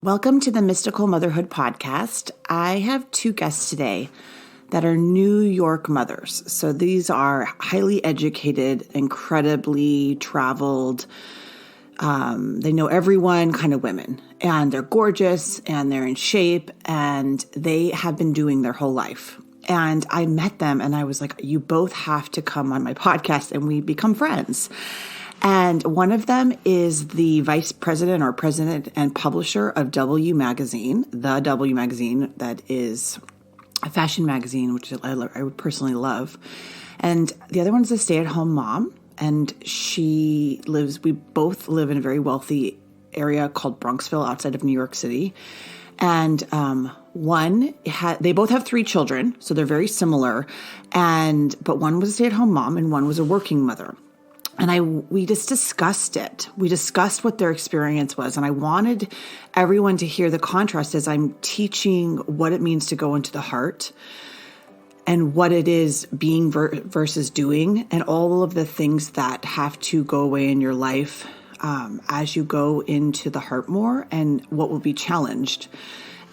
Welcome to the Mystical Motherhood podcast. I have two guests today that are New York mothers. So these are highly educated, incredibly traveled, they know everyone kind of women. And they're gorgeous and they're in shape and they have been doing their whole life. And I met them and I was like, you both have to come on my podcast, and we become friends. And one of them is the vice president or president and publisher of W Magazine, the W Magazine, that is a fashion magazine, which I would personally love. And the other one is a stay-at-home mom. And we both live in a very wealthy area called Bronxville outside of New York City. And they both have 3 children, so they're very similar. But one was a stay-at-home mom and one was a working mother. And we just discussed it. We discussed what their experience was. And I wanted everyone to hear the contrast as I'm teaching what it means to go into the heart and what it is being versus doing, and all of the things that have to go away in your life as you go into the heart more, and what will be challenged.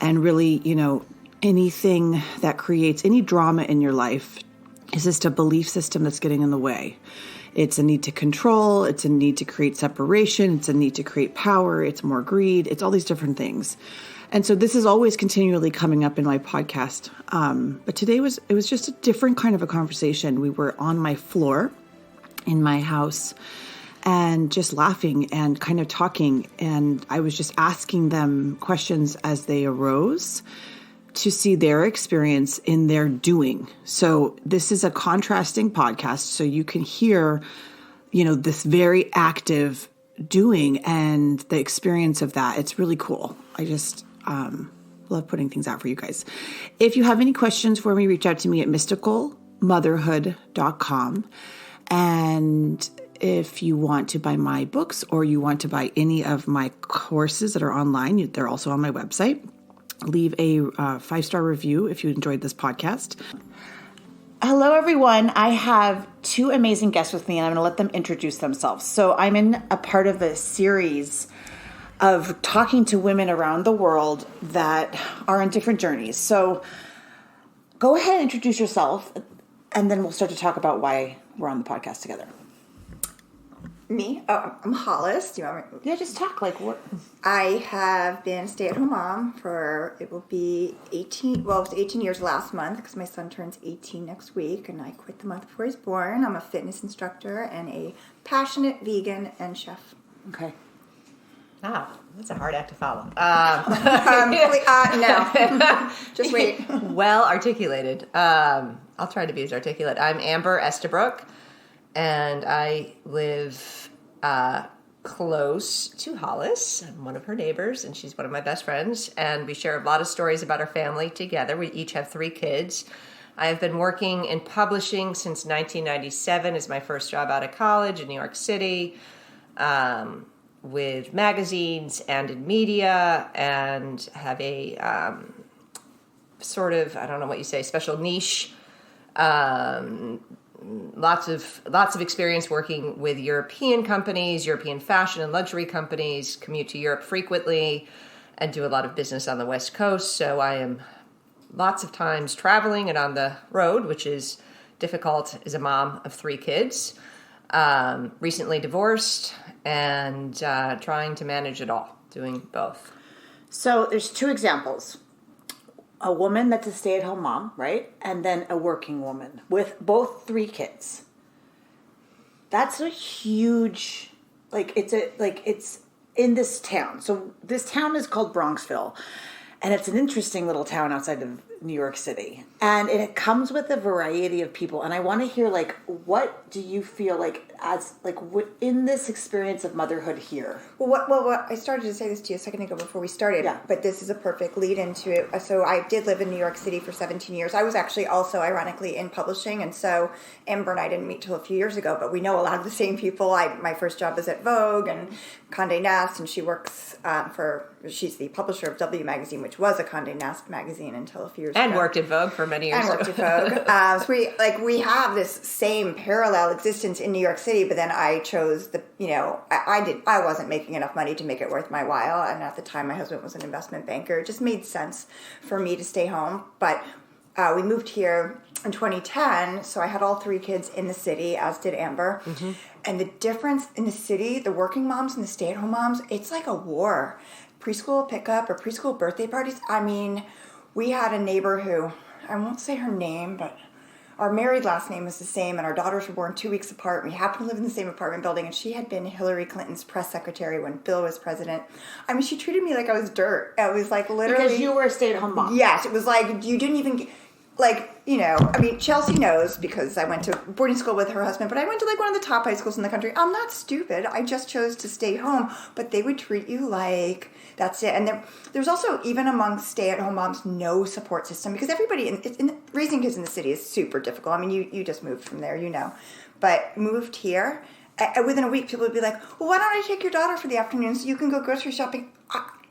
And really, anything that creates any drama in your life is just a belief system that's getting in the way. It's a need to control. It's a need to create separation. It's a need to create power. It's more greed. It's all these different things. And so this is always continually coming up in my podcast. But today it was just a different kind of a conversation. We were on my floor in my house and just laughing and kind of talking. And I was just asking them questions as they arose to see their experience in their doing. So this is a contrasting podcast, so you can hear, this very active doing and the experience of that. It's really cool. I just love putting things out for you guys. If you have any questions for me, reach out to me at mysticalmotherhood.com. And if you want to buy my books or you want to buy any of my courses that are online, they're also on my website. Leave a 5-star review if you enjoyed this podcast. Hello, everyone. I have 2 amazing guests with me, and I'm going to let them introduce themselves. So I'm in a part of a series of talking to women around the world that are on different journeys. So go ahead and introduce yourself, and then we'll start to talk about why we're on the podcast together. Me? Oh, I'm Hollis. Do you want me? Yeah, just talk. What? I have been a stay-at-home mom it will be 18, well, it was 18 years last month because my son turns 18 next week, and I quit the month before he's born. I'm a fitness instructor and a passionate vegan and chef. Okay. Wow, that's a hard act to follow. No. Just wait. Well articulated. I'll try to be as articulate. I'm Amber Estabrook, and I live close to Hollis. I'm one of her neighbors, and she's one of my best friends, and we share a lot of stories about our family together. We each have 3 kids. I have been working in publishing since 1997 as my first job out of college in New York City, with magazines and in media, and have a special niche. Lots of experience working with European companies, European fashion and luxury companies, commute to Europe frequently, and do a lot of business on the West Coast. So I am lots of times traveling and on the road, which is difficult as a mom of 3 kids. Recently divorced and trying to manage it all, doing both. So there's 2 examples. A woman that's a stay-at-home mom, right? And then a working woman with both 3 kids. That's a huge, it's in this town. So this town is called Bronxville, and it's an interesting little town outside of New York City. And it comes with a variety of people. And I want to hear, what do you feel in this experience of motherhood here? Well, I started to say this to you a second ago before we started, but this is a perfect lead into it. So I did live in New York City for 17 years. I was actually also, ironically, in publishing, and so Amber and I didn't meet till a few years ago, but we know a lot of the same people. My first job was at Vogue and Condé Nast, and she works she's the publisher of W Magazine, which was a Condé Nast magazine until a few years and ago. worked at Vogue for many years. And worked at Vogue. So we have this same parallel existence in New York City, but then I chose I wasn't making enough money to make it worth my while, and at the time my husband was an investment banker. It just made sense for me to stay home, but we moved here in 2010, so I had all 3 kids in the city, as did Amber. Mm-hmm. And the difference in the city, the working moms and the stay-at-home moms, it's like a war. Preschool pickup or preschool birthday parties. I mean, we had a neighbor who, I won't say her name, but our married last name was the same, and our daughters were born 2 weeks apart. We happened to live in the same apartment building, and she had been Hillary Clinton's press secretary when Bill was president. I mean, she treated me like I was dirt. It was like literally... Because you were a stay-at-home mom. Yes, it was like, you didn't even... Chelsea knows because I went to boarding school with her husband, but I went to like one of the top high schools in the country. I'm not stupid. I just chose to stay home, but they would treat you like that's it. And there's also, even among stay-at-home moms, no support system because everybody raising kids in the city is super difficult. I mean, you just moved from there, but moved here. Within a week, people would be like, well, why don't I take your daughter for the afternoon so you can go grocery shopping?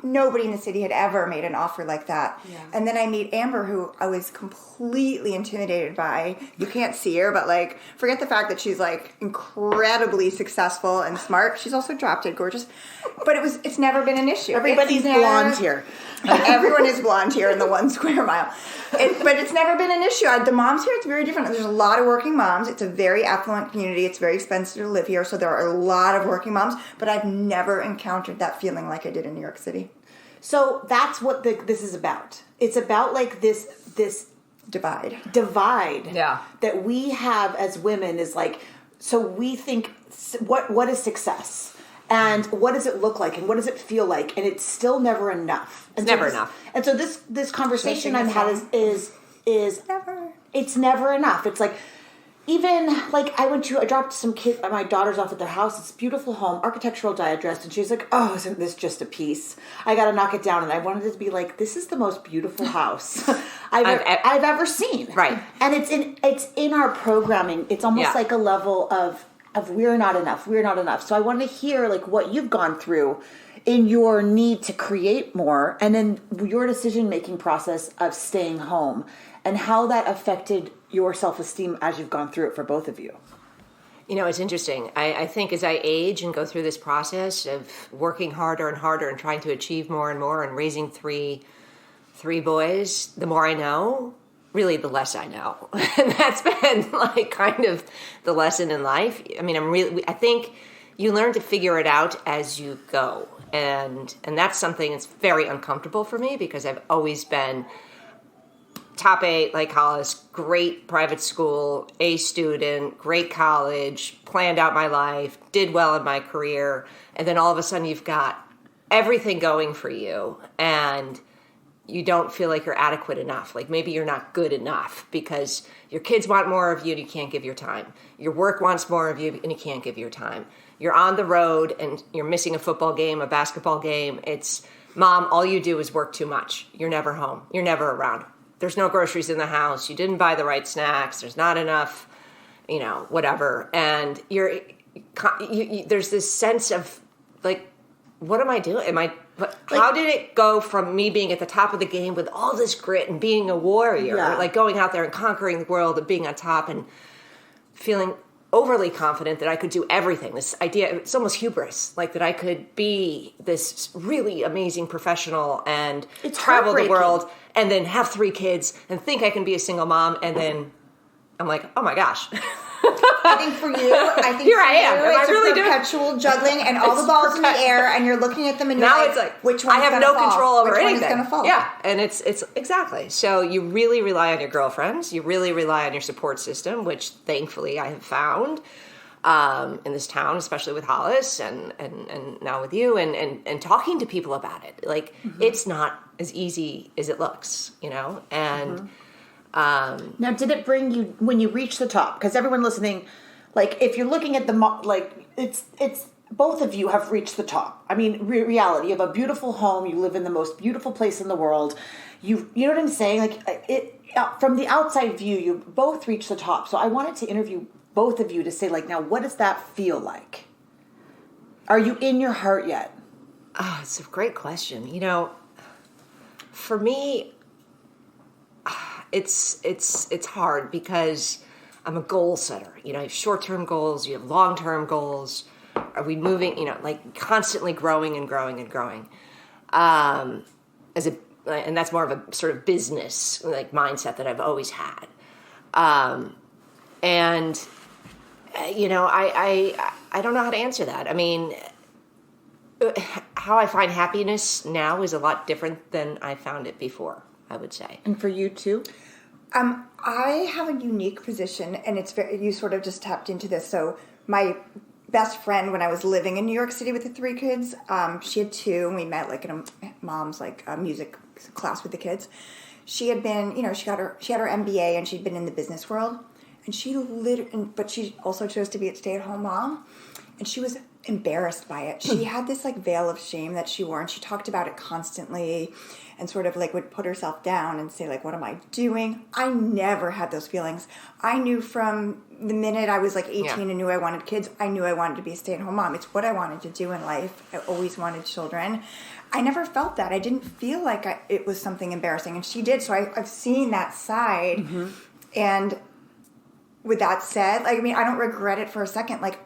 Nobody in the city had ever made an offer like that. Yeah. And then I meet Amber, who I was completely intimidated by. You can't see her, but like, forget the fact that she's like incredibly successful and smart. She's also drop dead gorgeous. But it's never been an issue. Everybody's blonde here. Everyone is blonde here in the 1 square mile. But it's never been an issue. The moms here, it's very different. There's a lot of working moms. It's a very affluent community. It's very expensive to live here, so there are a lot of working moms. But I've never encountered that feeling like I did in New York City. So that's what this is about. It's about like this divide. Yeah. That we have as women is like, so we think what is success? And what does it look like? And what does it feel like? And it's still never enough. It's never enough. And so this conversation I've had is never. It's never enough. It's like, even like I dropped some kids, my daughters off at their house. It's a beautiful home, architectural diaddress, and she's like, "Oh, isn't this just a piece? I got to knock it down." And I wanted it to be like, "This is the most beautiful house I've ever seen." Right, and it's in our programming. It's almost like a level of we're not enough. We're not enough. So I want to hear like what you've gone through in your need to create more, and in your decision-making process of staying home, and how that affected your self-esteem as you've gone through it for both of you. It's interesting. I think as I age and go through this process of working harder and harder and trying to achieve more and more and raising three boys, the more I know, really the less I know. And that's been like kind of the lesson in life. I mean, I think you learn to figure it out as you go. And that's something that's very uncomfortable for me because I've always been top 8, like Hollis, great private school, A student, great college, planned out my life, did well in my career, and then all of a sudden you've got everything going for you, and you don't feel like you're adequate enough. Like maybe you're not good enough because your kids want more of you and you can't give your time. Your work wants more of you and you can't give your time. You're on the road and you're missing a football game, a basketball game. It's, Mom, all you do is work too much. You're never home. You're never around. There's no groceries in the house. You didn't buy the right snacks. There's not enough, whatever. And there's this sense of like, what am I doing? How did it go from me being at the top of the game with all this grit and being a warrior, like going out there and conquering the world and being on top and feeling overly confident that I could do everything. This idea, it's almost hubris, like that I could be this really amazing professional and travel the world and then have 3 kids and think I can be a single mom. And then I'm like, oh my gosh. I think for you, here I am. It's really perpetual juggling and all the balls in the air, and you're looking at them and you're now like, it's like, which one's I have no control over which anything. Which one's going to fall? Yeah, and it's exactly. So you really rely on your girlfriends. You really rely on your support system, which thankfully I have found in this town, especially with Hollis and now with you, and talking to people about it. Like, it's not as easy as it looks, and... Now, did it bring you, when you reached the top, because everyone listening, like, if you're looking at it's both of you have reached the top. I mean, reality, you have a beautiful home, you live in the most beautiful place in the world, you know what I'm saying? Like, from the outside view, you both reached the top. So I wanted to interview both of you to say, like, now, what does that feel like? Are you in your heart yet? Oh, it's a great question. For me... it's hard because I'm a goal setter. You know, I have short-term goals, you have long-term goals. Are we moving, you know, like constantly growing and growing and growing? And that's more of a sort of business like mindset that I've always had. You know, I don't know how to answer that. I mean, how I find happiness now is a lot different than I found it before, I would say. And for you too? I have a unique position, and it's you sort of just tapped into this. So my best friend, when I was living in New York City with the 3 kids, she had 2, and we met like in a mom's like music class with the kids. She had been, you know, she had her MBA, and she'd been in the business world, and but she also chose to be a stay-at-home mom, and she was embarrassed by it. She had this like veil of shame that she wore, and she talked about it constantly, and sort of like would put herself down and say like, what am I doing? I never had those feelings. I knew from the minute I was like 18 and knew I wanted kids, I knew I wanted to be a stay-at-home mom. It's what I wanted to do in life. I always wanted children. I never felt that. I didn't feel like it was something embarrassing, and she did. So I've seen that side. Mm-hmm. And with that said, like, I mean, I don't regret it for a second. Like,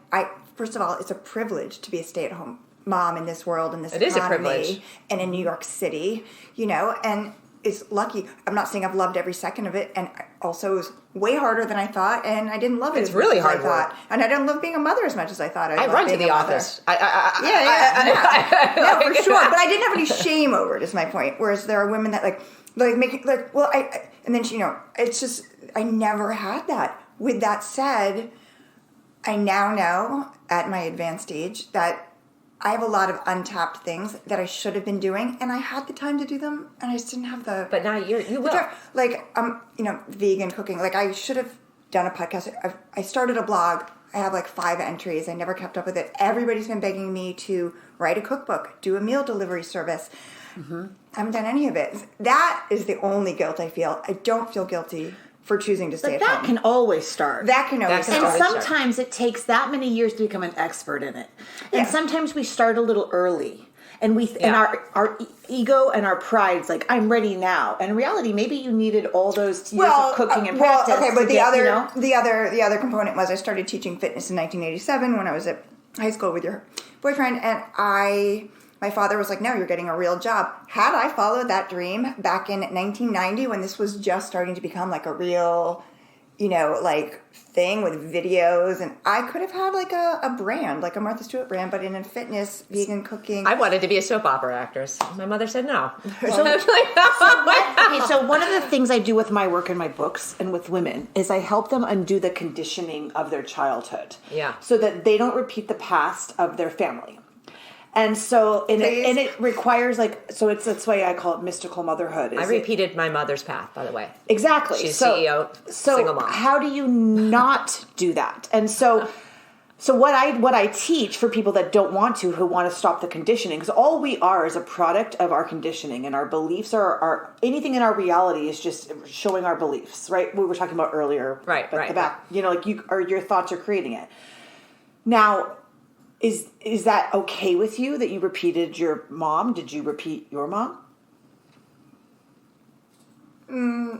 first of all, it's a privilege to be a stay-at-home mom in this world, in this economy, is a privilege. And in New York City, you know, and it's lucky. I'm not saying I've loved every second of it, and also it was way harder than I thought, and I didn't love it as really much hard as I thought. And I didn't love being a mother as much as I thought. I run to the office. No, for sure. But I didn't have any shame over it, is my point. Whereas there are women that like make like, well, and then, you know, it's just, I never had that. With that said, I now know at my advanced age that I have a lot of untapped things that I should have been doing, and I had the time to do them, and I just didn't have the. But now you will. Like, you know, vegan cooking. Like, I should have done a podcast. I started a blog. I have like 5 entries. I never kept up with it. Everybody's been begging me to write a cookbook, do a meal delivery service. Mm-hmm. I haven't done any of it. That is the only guilt I feel. I don't feel guilty for choosing to stay at home. That can always start. That can always start. And sometimes it takes that many years to become an expert in it. And sometimes we start a little early. And and our ego and our pride's like, I'm ready now. And in reality, maybe you needed all those years of cooking and practice. Okay, but the other component was I started teaching fitness in 1987 when I was at high school with your boyfriend, and my father was like, no, you're getting a real job. Had I followed that dream back in 1990 when this was just starting to become like a real, you know, like thing with videos, and I could have had like a brand, like a Martha Stewart brand, but in fitness, vegan cooking. I wanted to be a soap opera actress. My mother said no. So one of the things I do with my work and my books and with women is I help them undo the conditioning of their childhood. Yeah. So that they don't repeat the past of their family. And so, it requires that's why I call it mystical motherhood. I repeated my mother's path, by the way. Exactly. She's CEO, single mom. How do you not do that? And so what I teach for people that don't want to, who want to stop the conditioning, because all we are is a product of our conditioning, and our beliefs are anything in our reality is just showing our beliefs, right? We were talking about earlier, right. The back, you know, like your thoughts are creating it. Now, Is that okay with you that you repeated your mom? Did you repeat your mom? No.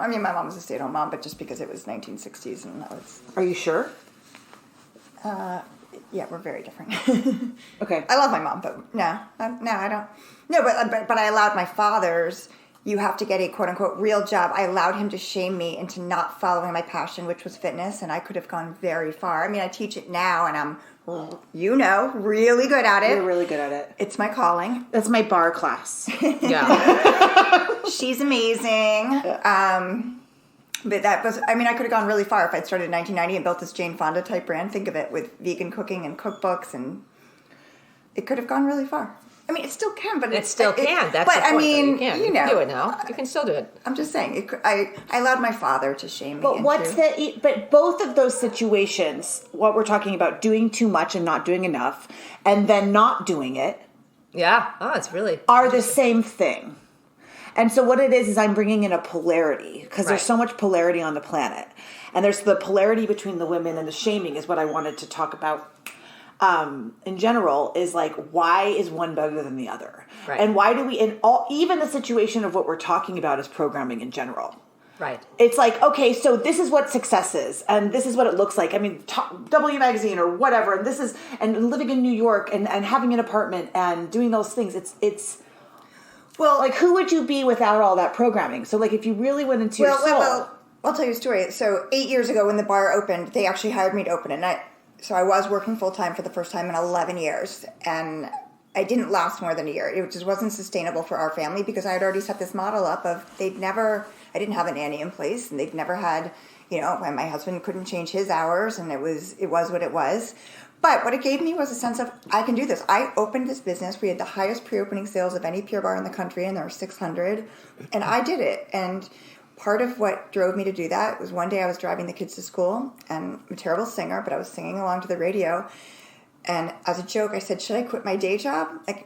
I mean, my mom was a stay-at-home mom, but just because it was 1960s and that was... Are you sure? Yeah, we're very different. Okay. I love my mom, but no, I don't. No, but I allowed my father's, you have to get a quote-unquote real job. I allowed him to shame me into not following my passion, which was fitness, and I could have gone very far. I mean, I teach it now, and I'm, really good at it. You're really good at it. It's my calling. That's my bar class. Yeah. She's amazing. But that was, I mean, I could have gone really far if I'd started in 1990 and built this Jane Fonda type brand. Think of it, with vegan cooking and cookbooks, and it could have gone really far. I mean, it still can, but it still can. That's the point. I mean, you can. You can do it now. You can still do it. I'm just saying. I allowed my father to shame me. But But both of those situations, what we're talking about, doing too much and not doing enough, and then not doing it. Yeah. Oh, it's really are the same thing. And so what it is I'm bringing in a polarity, because there's so much polarity on the planet, and there's the polarity between the women, and the shaming is what I wanted to talk about. In general, is like, why is one better than the other? Right. And why do we, even the situation of what we're talking about is programming in general. Right. It's like, okay, so this is what success is, and this is what it looks like. I mean, W Magazine or whatever, and this is, and living in New York and having an apartment and doing those things. It's well, like, who would you be without all that programming? So, like, if you really went into your soul. Well, I'll tell you a story. So 8 years ago when the bar opened, they actually hired me to open it. So I was working full-time for the first time in 11 years. And I didn't last more than a year. It just wasn't sustainable for our family because I had already set this model up of I didn't have a nanny in place. And they'd never had, when my husband couldn't change his hours. And it was what it was. But what it gave me was a sense of, I can do this. I opened this business. We had the highest pre-opening sales of any pure bar in the country. And there were 600. And I did it. And part of what drove me to do that was one day I was driving the kids to school, and I'm a terrible singer, but I was singing along to the radio, and as a joke I said, should I quit my day job? Like,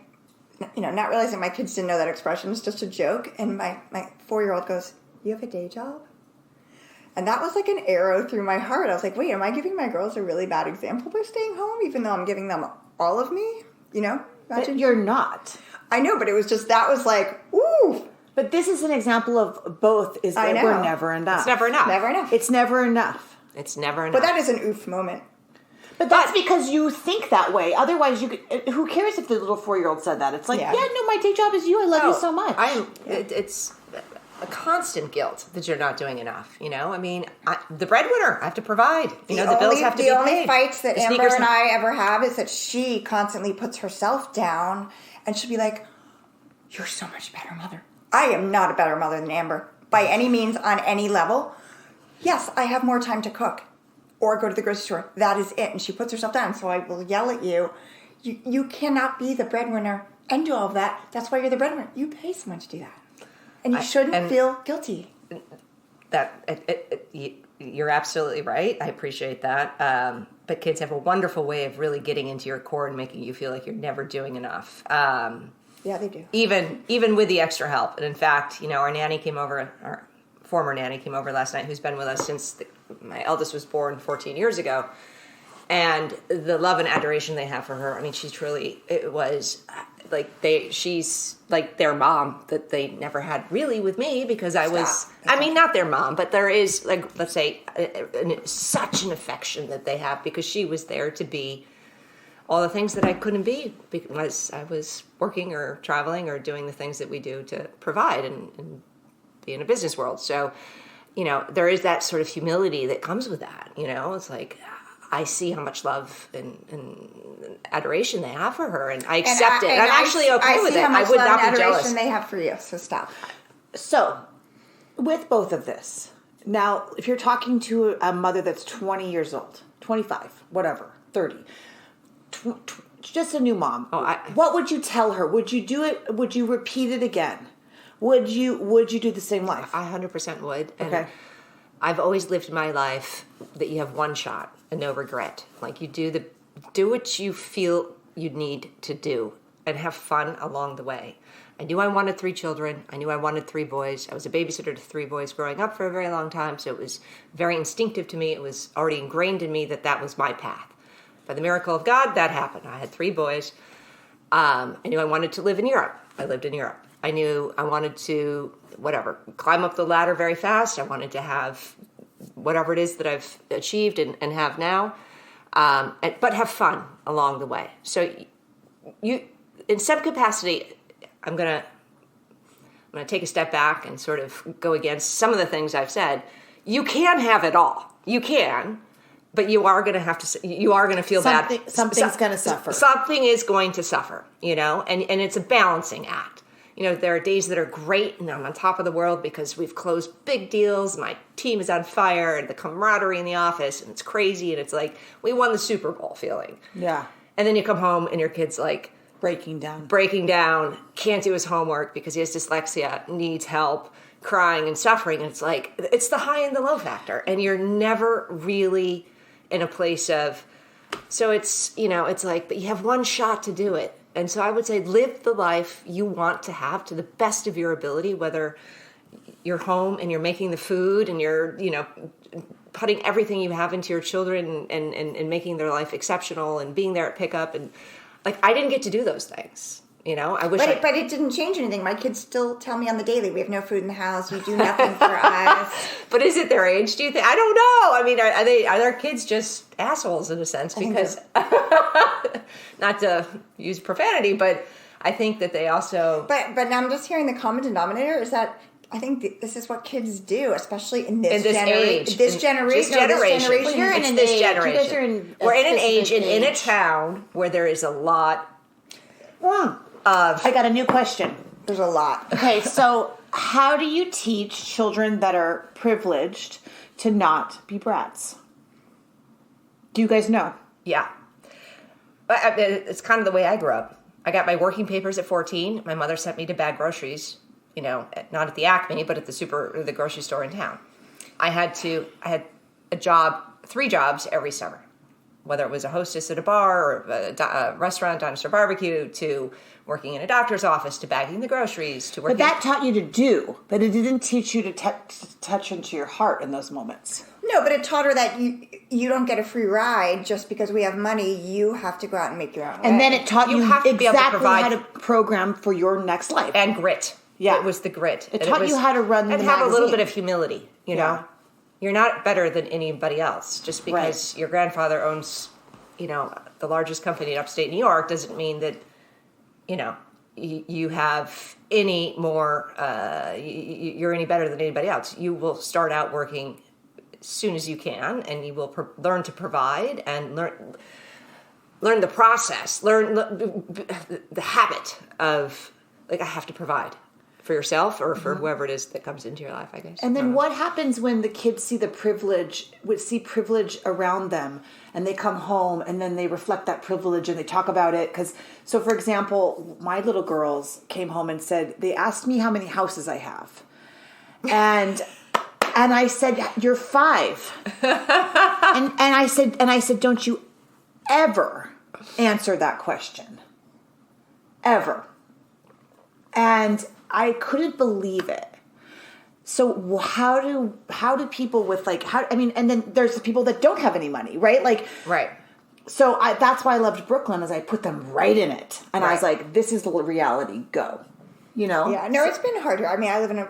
not realizing my kids didn't know that expression. It's just a joke. And my 4-year-old goes, you have a day job? And that was like an arrow through my heart. I was like, wait, am I giving my girls a really bad example by staying home, even though I'm giving them all of me? Imagine. But you're not. I know, but it was just, that was like, ooh. But this is an example of both, is that we're never enough. It's never enough. Never enough. It's never enough. It's never enough. But that is an oof moment. But that's because you think that way. Otherwise, who cares if the little 4-year-old said that? It's like, no, my day job is you. I love you so much. It's a constant guilt that you're not doing enough. I mean, the breadwinner, I have to provide. The bills have to be paid. The only fights that Amber and I ever have is that she constantly puts herself down, and she'll be like, you're so much better mother. I am not a better mother than Amber by any means on any level. Yes, I have more time to cook or go to the grocery store. That is it. And she puts herself down. So I will yell at you. You cannot be the breadwinner and do all of that. That's why you're the breadwinner. You pay someone to do that. And you shouldn't feel guilty. You're absolutely right. I appreciate that. But kids have a wonderful way of really getting into your core and making you feel like you're never doing enough. Yeah, they do. Even with the extra help. And in fact, our nanny came over, our former nanny came over last night, who's been with us since my eldest was born 14 years ago. And the love and adoration they have for her, I mean, she's truly, it was like she's like their mom that they never had really with me because I was, I mean, not their mom, but there is, like, let's say, such an affection that they have because she was there to be all the things that I couldn't be because I was working or traveling or doing the things that we do to provide and be in a business world. So, there is that sort of humility that comes with that. It's like, I see how much love and adoration they have for her, and I accept it. And I'm actually okay with it. I would not be jealous. They have for you, so stop. So, with both of this, now, if you're talking to a mother that's 20 years old, 25, whatever, 30, just a new mom, what would you tell her? Would you do it? Would you repeat it again? Would you do the same life? I 100% would. Okay. And I've always lived my life that you have one shot and no regret. Like, you do what you feel you need to do and have fun along the way. I knew I wanted 3 children. I knew I wanted 3 boys. I was a babysitter to 3 boys growing up for a very long time, so it was very instinctive to me. It was already ingrained in me that was my path. By the miracle of God, that happened. I had 3 boys. I knew I wanted to live in Europe. I lived in Europe. I knew I wanted to, climb up the ladder very fast. I wanted to have whatever it is that I've achieved and have now, but have fun along the way. So you, in some capacity, I'm going to take a step back and sort of go against some of the things I've said. You can have it all. You can. But you are going to feel bad. Something's going to suffer. Something is going to suffer, and it's a balancing act. There are days that are great and I'm on top of the world because we've closed big deals. My team is on fire and the camaraderie in the office and it's crazy. And it's like, we won the Super Bowl feeling. Yeah. And then you come home and your kid's like breaking down, can't do his homework because he has dyslexia, needs help, crying and suffering. And it's like, it's the high and the low factor. And you're never really in a place of, so it's, it's like, but you have one shot to do it. And so I would say live the life you want to have to the best of your ability, whether you're home and you're making the food and you're, putting everything you have into your children and making their life exceptional and being there at pickup. And like, I didn't get to do those things. I wish. But it didn't change anything. My kids still tell me on the daily, we have no food in the house. You do nothing for us. But is it their age? Do you think? I don't know. I mean, are their kids just assholes in a sense? Because not to use profanity, but I think that they also. But now I'm just hearing the common denominator is that I think this is what kids do, especially in this age. This generation. Well, you're in this generation. We're in an age and in a town where there is a lot of. I got a new question. There's a lot. Okay, so how do you teach children that are privileged to not be brats? Do you guys know? Yeah. It's kind of the way I grew up. I got my working papers at 14. My mother sent me to bag groceries, not at the Acme, but at the grocery store in town. I had a job, 3 jobs every summer, whether it was a hostess at a bar or a restaurant, dinosaur barbecue, to working in a doctor's office, to bagging the groceries, to working. But that taught you to do, but it didn't teach you to touch into your heart in those moments. No, but it taught her that you don't get a free ride just because we have money. You have to go out and make your own way. And then it taught you have to be able to exactly provide how to program for your next life. And grit. Yeah. It was the grit. It taught you how to run the and have a little magazine. bit of humility, Yeah. You're not better than anybody else. Just because your grandfather owns, the largest company in upstate New York doesn't mean that, you have any more, you're any better than anybody else. You will start out working as soon as you can, and you will learn to provide and learn the process, learn the habit of, I have to provide for yourself or for whoever it is that comes into your life, I guess. And then what happens when the kids see privilege around them, and they come home and then they reflect that privilege and they talk about it? So for example, my little girls came home and said, they asked me how many houses I have. And I said, you're 5. and I said, don't you ever answer that question. Ever. And I couldn't believe it. So how do people with and then there's the people that don't have any money, right? Right. So that's why I loved Brooklyn, is I put them right in it. And I was like, this is the reality, go. Yeah, no, it's been harder. I mean, I live in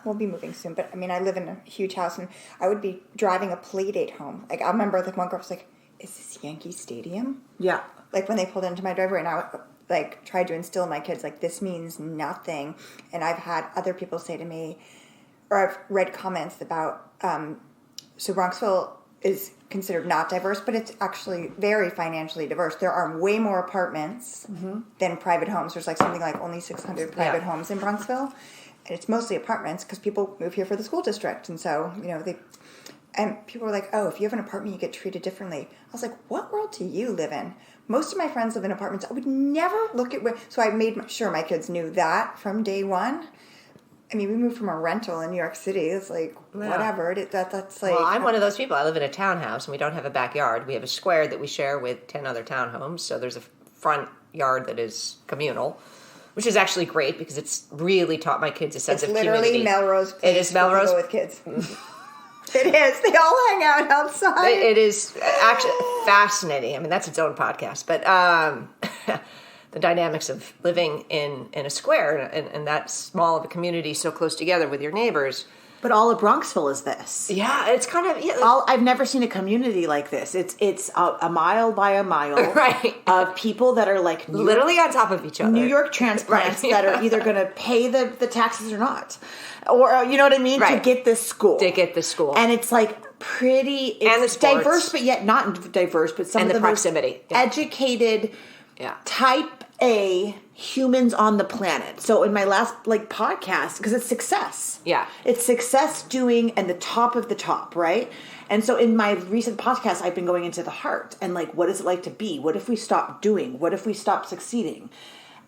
we'll be moving soon, but I mean, I live in a huge house, and I would be driving a play date home. I remember one girl was like, is this Yankee Stadium? Yeah. When they pulled into my driveway, and I tried to instill in my kids, this means nothing. And I've had other people say to me, or I've read comments about, so Bronxville is considered not diverse, but it's actually very financially diverse. There are way more apartments than private homes. There's something like only 600 private homes in Bronxville. And it's mostly apartments because people move here for the school district. And so, and people were like, oh, if you have an apartment, you get treated differently. I was like, what world do you live in? Most of my friends live in apartments. I would never look at so I made sure my kids knew that from day one. I mean, we moved from a rental in New York City. It's whatever. That's Well, I'm one of those people. I live in a townhouse, and we don't have a backyard. We have a square that we share with 10 other townhomes. So there's a front yard that is communal, which is actually great because it's really taught my kids a sense of community. It's literally Melrose Place. It is Melrose with kids. It is. They all hang out outside. It is actually fascinating. I mean, that's its own podcast. But the dynamics of living in a square and that small of a community so close together with your neighbors. But all of Bronxville is this. Yeah, it's kind of... Yeah. I've never seen a community like this. It's a mile by a mile of people that are literally on top of each other. New York transplants that are either going to pay the taxes or not. Or, you know what I mean? Right. To get this school. And it's pretty... It's diverse, but yet not diverse. But some and of the proximity. most educated type A humans on the planet. So in my last podcast, because it's success. Yeah. It's success doing and the top of the top, right? And so in my recent podcast, I've been going into the heart and what is it like to be? What if we stop doing? What if we stop succeeding?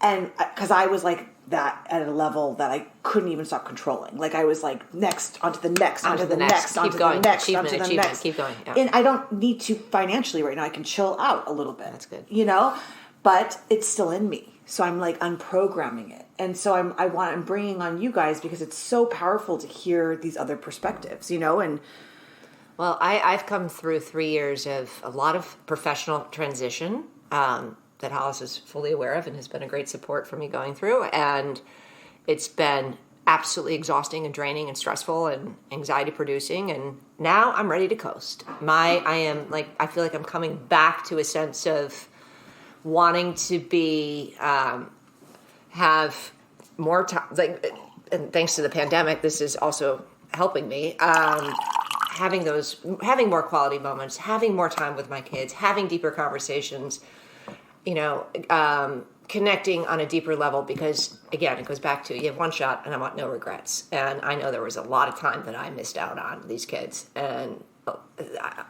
And because I was that at a level that I couldn't even stop controlling. I was next, onto the next, onto the next, onto the next, onto the next. Keep going. Yeah. And I don't need to financially right now. I can chill out a little bit. That's good. But it's still in me. So I'm unprogramming it. And so I'm bringing on you guys because it's so powerful to hear these other perspectives, and... Well, I've come through 3 years of a lot of professional transition, that Hollis is fully aware of and has been a great support for me going through. And it's been absolutely exhausting and draining and stressful and anxiety producing. And now I'm ready to coast. I feel like I'm coming back to a sense of wanting to be, have more time, and thanks to the pandemic, this is also helping me, having more quality moments, having more time with my kids, having deeper conversations, connecting on a deeper level, because again, it goes back to, you have one shot and I want no regrets. And I know there was a lot of time that I missed out on these kids, and I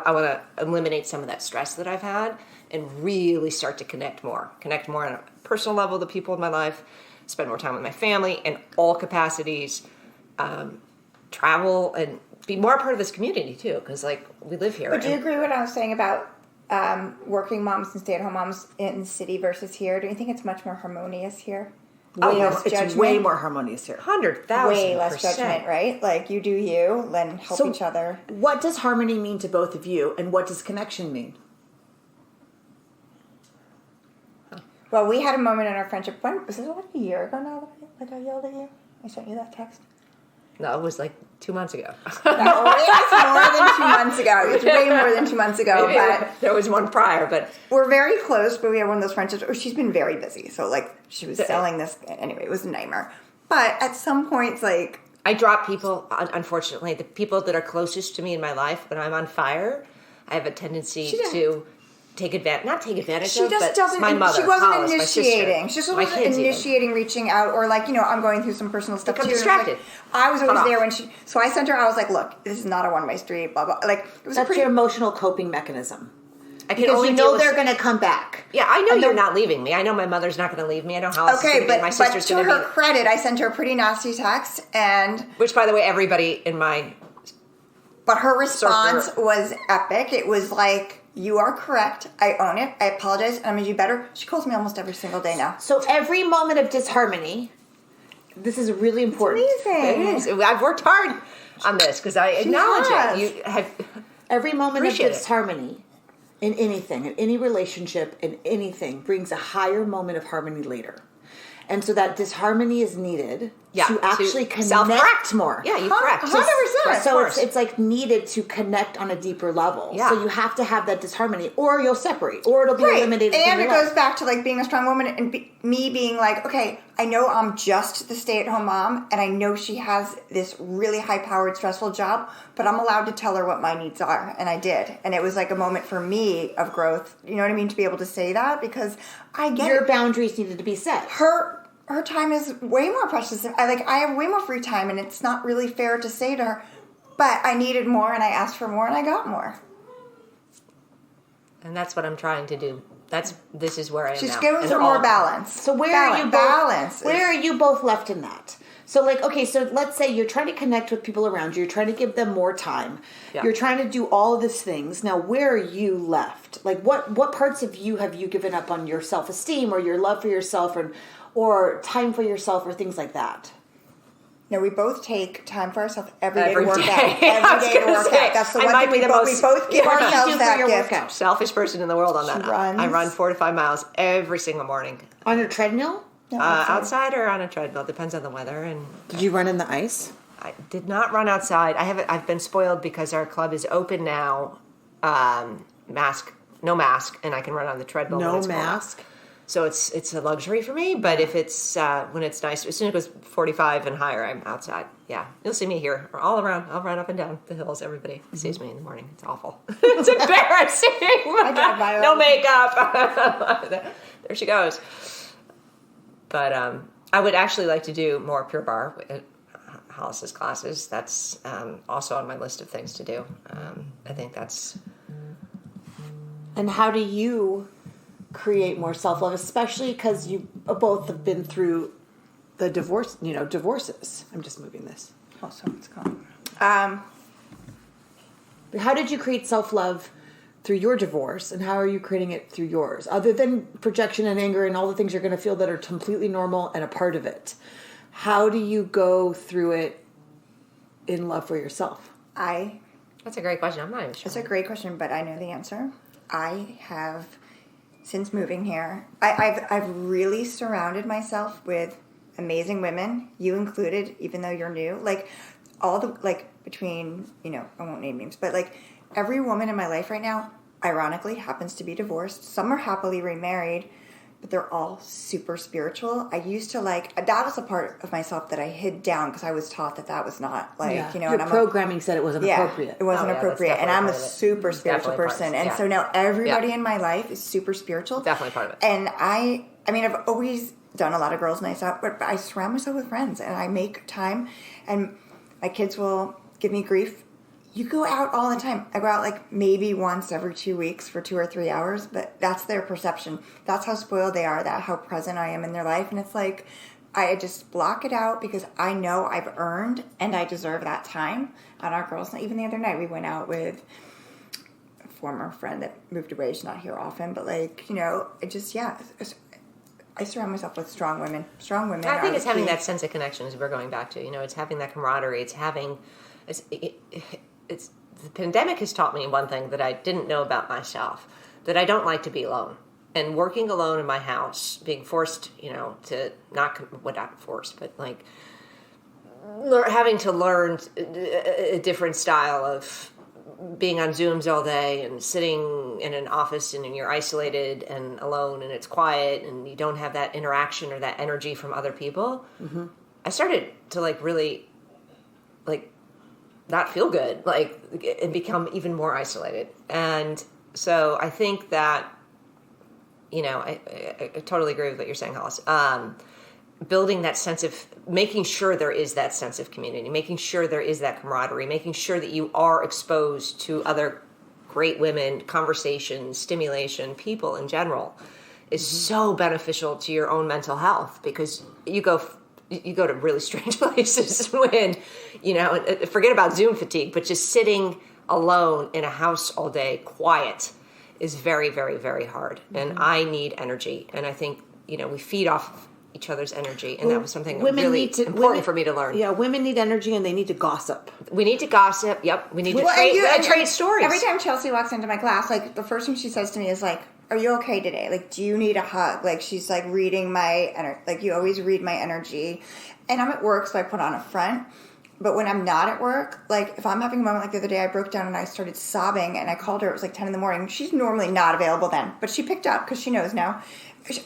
want to eliminate some of that stress that I've had and really start to connect more on a personal level with the people in my life, spend more time with my family in all capacities, travel, and be more a part of this community too, because we live here. But do you agree with what I was saying about working moms and stay-at-home moms in the city versus here? Do you think it's much more harmonious here? It's way more harmonious here. 100,000%. Way less judgment, right? Like, you do you, then help each other. What does harmony mean to both of you, and what does connection mean? Well, we had a moment in our friendship. When was it? Like a year ago now? Like I yelled at you. I sent you that text. No, it was 2 months ago. No, it was more than 2 months ago. It was way more than 2 months ago. Maybe but there was one prior, but we're very close. But we had one of those friendships. She's been very busy, so she was selling this. Anyway, it was a nightmare. But at some points, I drop people. Unfortunately, the people that are closest to me in my life, when I'm on fire, I have a tendency to not take advantage she of, just but doesn't. my mother, she wasn't Hollis, initiating. She just my wasn't kids initiating, reaching out, or I'm going through some personal stuff Become too. distracted. I was always there when so I sent her. I was like, "Look, this is not a one-way street." Blah blah. It was That's your emotional coping mechanism. Because you know they're going to come back. Yeah, I know you're not leaving me. I know my mother's not going to leave me. I know Hollis is going to be. My sister's going to be. But to her credit, I sent her a pretty nasty text, which, by the way, everybody in my. But her response was epic. It was like, "You are correct. I own it. I apologize, and I'm going to do better." She calls me almost every single day now. So every moment of disharmony, this is really important. It's amazing. It is. I've worked hard on this because I acknowledge it. You have every moment of disharmony in anything, in any relationship, in anything, brings a higher moment of harmony later. And so that disharmony is needed to actually connect more. Yeah, you correct. 100%. So it's needed to connect on a deeper level. Yeah. So you have to have that disharmony, or you'll separate, or it'll be eliminated. And it goes back to being a strong woman and me being okay, I know I'm just the stay-at-home mom, and I know she has this really high-powered, stressful job, but I'm allowed to tell her what my needs are, and I did. And it was a moment for me of growth. You know what I mean? To be able to say that, because I get your boundaries needed to be set. Her time is way more precious. I have way more free time, and it's not really fair to say to her, but I needed more, and I asked for more, and I got more. And that's what I'm trying to do. This is where I am now. She's given her more balance. So where are you both left in that? So so let's say you're trying to connect with people around you. You're trying to give them more time. Yeah. You're trying to do all of these things. Now, where are you left? What parts of you have you given up on your self-esteem or your love for yourself or time for yourself or things like that? No, we both take time for ourselves every day to work out. Every day to work out. That's the one thing we both give ourselves that gift. Workout? Selfish person in the world on that. I run 4 to 5 miles every single morning. On a treadmill? No, outside or on a treadmill. Depends on the weather. And did you run in the ice? I did not run outside. I've been spoiled because our club is open now. No mask, and I can run on the treadmill. No mask. So it's a luxury for me, but if it's when it's nice, as soon as it goes 45 and higher, I'm outside. Yeah, you'll see me here or all around. I'll run up and down the hills. Everybody sees me in the morning. It's awful. It's embarrassing. I drive by no makeup. There she goes. But I would actually like to do more Pure Barre at Hollis's classes. That's also on my list of things to do. I think that's. And how do you create more self-love, especially because you both have been through the divorces. I'm just moving this. Oh, someone's calling. How did you create self-love through your divorce, and how are you creating it through yours? Other than projection and anger and all the things you're going to feel that are completely normal and a part of it, how do you go through it in love for yourself? That's a great question. I'm not even sure. It's a great question, but I know the answer. I have since moving here. I've really surrounded myself with amazing women, you included, even though you're new. Like, all the, like, between, you know, I won't name names, but, like, every woman in my life right now, ironically, happens to be divorced. Some are happily remarried, but they're all super spiritual. I used to, like, that was a part of myself that I hid down because I was taught that that was not, like, you know. Your and programming said it wasn't appropriate. It wasn't appropriate. And I'm a super spiritual person. And so now everybody in my life is super spiritual. Definitely part of it. And I mean, I've always done a lot of girls' nights out, but I surround myself with friends and I make time. And my kids will give me grief. You go out all the time. I go out like maybe once every 2 weeks for 2 or 3 hours, but that's their perception. That's how spoiled they are, that how present I am in their life. And it's like, I just block it out because I know I've earned and I deserve that time. On our girls' night, even the other night, we went out with a former friend that moved away. She's not here often, but like, you know, it just, I surround myself with strong women. Strong women. I think it's having that sense of connection, as we're going back to. You know, it's having that camaraderie. It's having, it's the pandemic has taught me one thing that I didn't know about myself, that I don't like to be alone. And working alone in my house, being forced, you know, to not forced, but like having to learn a different style of being on Zooms all day and sitting in an office and you're isolated and alone and it's quiet and you don't have that interaction or that energy from other people. Mm-hmm. I started to like really like not feel good, like, and become even more isolated. And so I think that, you know, I totally agree with what you're saying, Hollis. Building that sense of, making sure there is that sense of community, making sure there is that camaraderie, making sure that you are exposed to other great women, conversations, stimulation, people in general, is so beneficial to your own mental health, because you go to really strange places when, you know, forget about Zoom fatigue, but just sitting alone in a house all day, quiet, is very, very, very hard. And I need energy. And I think, you know, we feed off each other's energy. And that was something really important for me to learn. Yeah, women need energy and they need to gossip. We need to gossip. Yep. We need to trade stories. Every time Chelsea walks into my class, like, the first thing she says to me is like, "Are you okay today? Like, do you need a hug?" Like, she's like reading my energy. Like, you always read my energy. And I'm at work, so I put on a front. But when I'm not at work, like, if I'm having a moment like the other day, I broke down and I started sobbing, and I called her. It was like 10 in the morning. She's normally not available then, but she picked up because she knows now.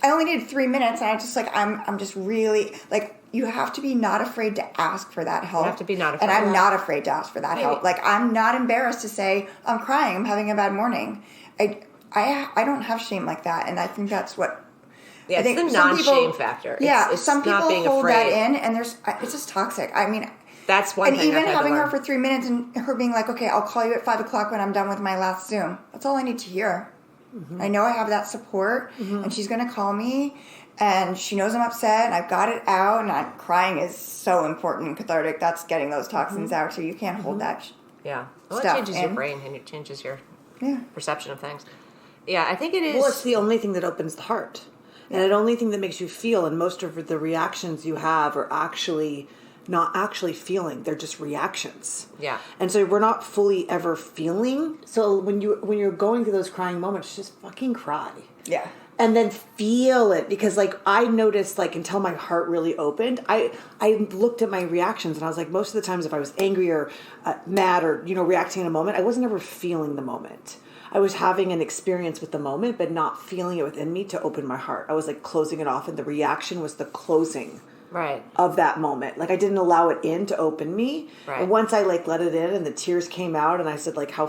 I only needed 3 minutes, and I just, like, I'm just really, like, you have to be not afraid to ask for that help. You have to be not afraid. And I'm not afraid to ask for that help. Like, I'm not embarrassed to say, I'm crying, I'm having a bad morning. I don't have shame like that, and I think that's what... Yeah, it's the non-shame factor. It's some people not being hold afraid. that in, and it's just toxic. I mean... That's one thing. And even having her for 3 minutes and her being like, "Okay, I'll call you at 5 o'clock when I'm done with my last Zoom." That's all I need to hear. Mm-hmm. I know I have that support, and she's going to call me, and she knows I'm upset, and I've got it out, and crying is so important and cathartic. That's getting those toxins out, so you can't hold that Well, it stuff changes your brain, and it changes your perception of things. Yeah, I think it is. Well, it's the only thing that opens the heart. And the only thing that makes you feel, and most of the reactions you have are actually... not actually feeling, they're just reactions. Yeah. And so we're not fully ever feeling. So when you're going through those crying moments, just fucking cry. Yeah. And then feel it, because like I noticed, like, until my heart really opened, I looked at my reactions and I was like, most of the times if I was angry or mad or, you know, reacting in a moment, I wasn't ever feeling the moment. I was having an experience with the moment, but not feeling it within me to open my heart. I was like closing it off, and the reaction was the closing. Right. Of that moment. Like, I didn't allow it in to open me. Right. And once I, like, let it in and the tears came out and I said, like, how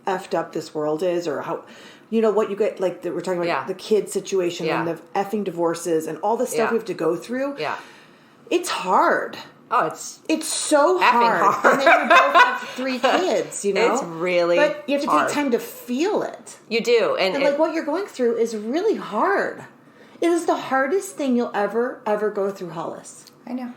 effed up this world is, or how, you know, what you get, like, we're talking about the kid situation and the effing divorces and all the stuff we have to go through. Yeah. It's hard. Oh, it's so hard. And then you both have 3 kids, you know? It's really But you have to hard. take time to feel it. You do. And like, what you're going through is really hard. It is the hardest thing you'll ever go through, Hollis. I know.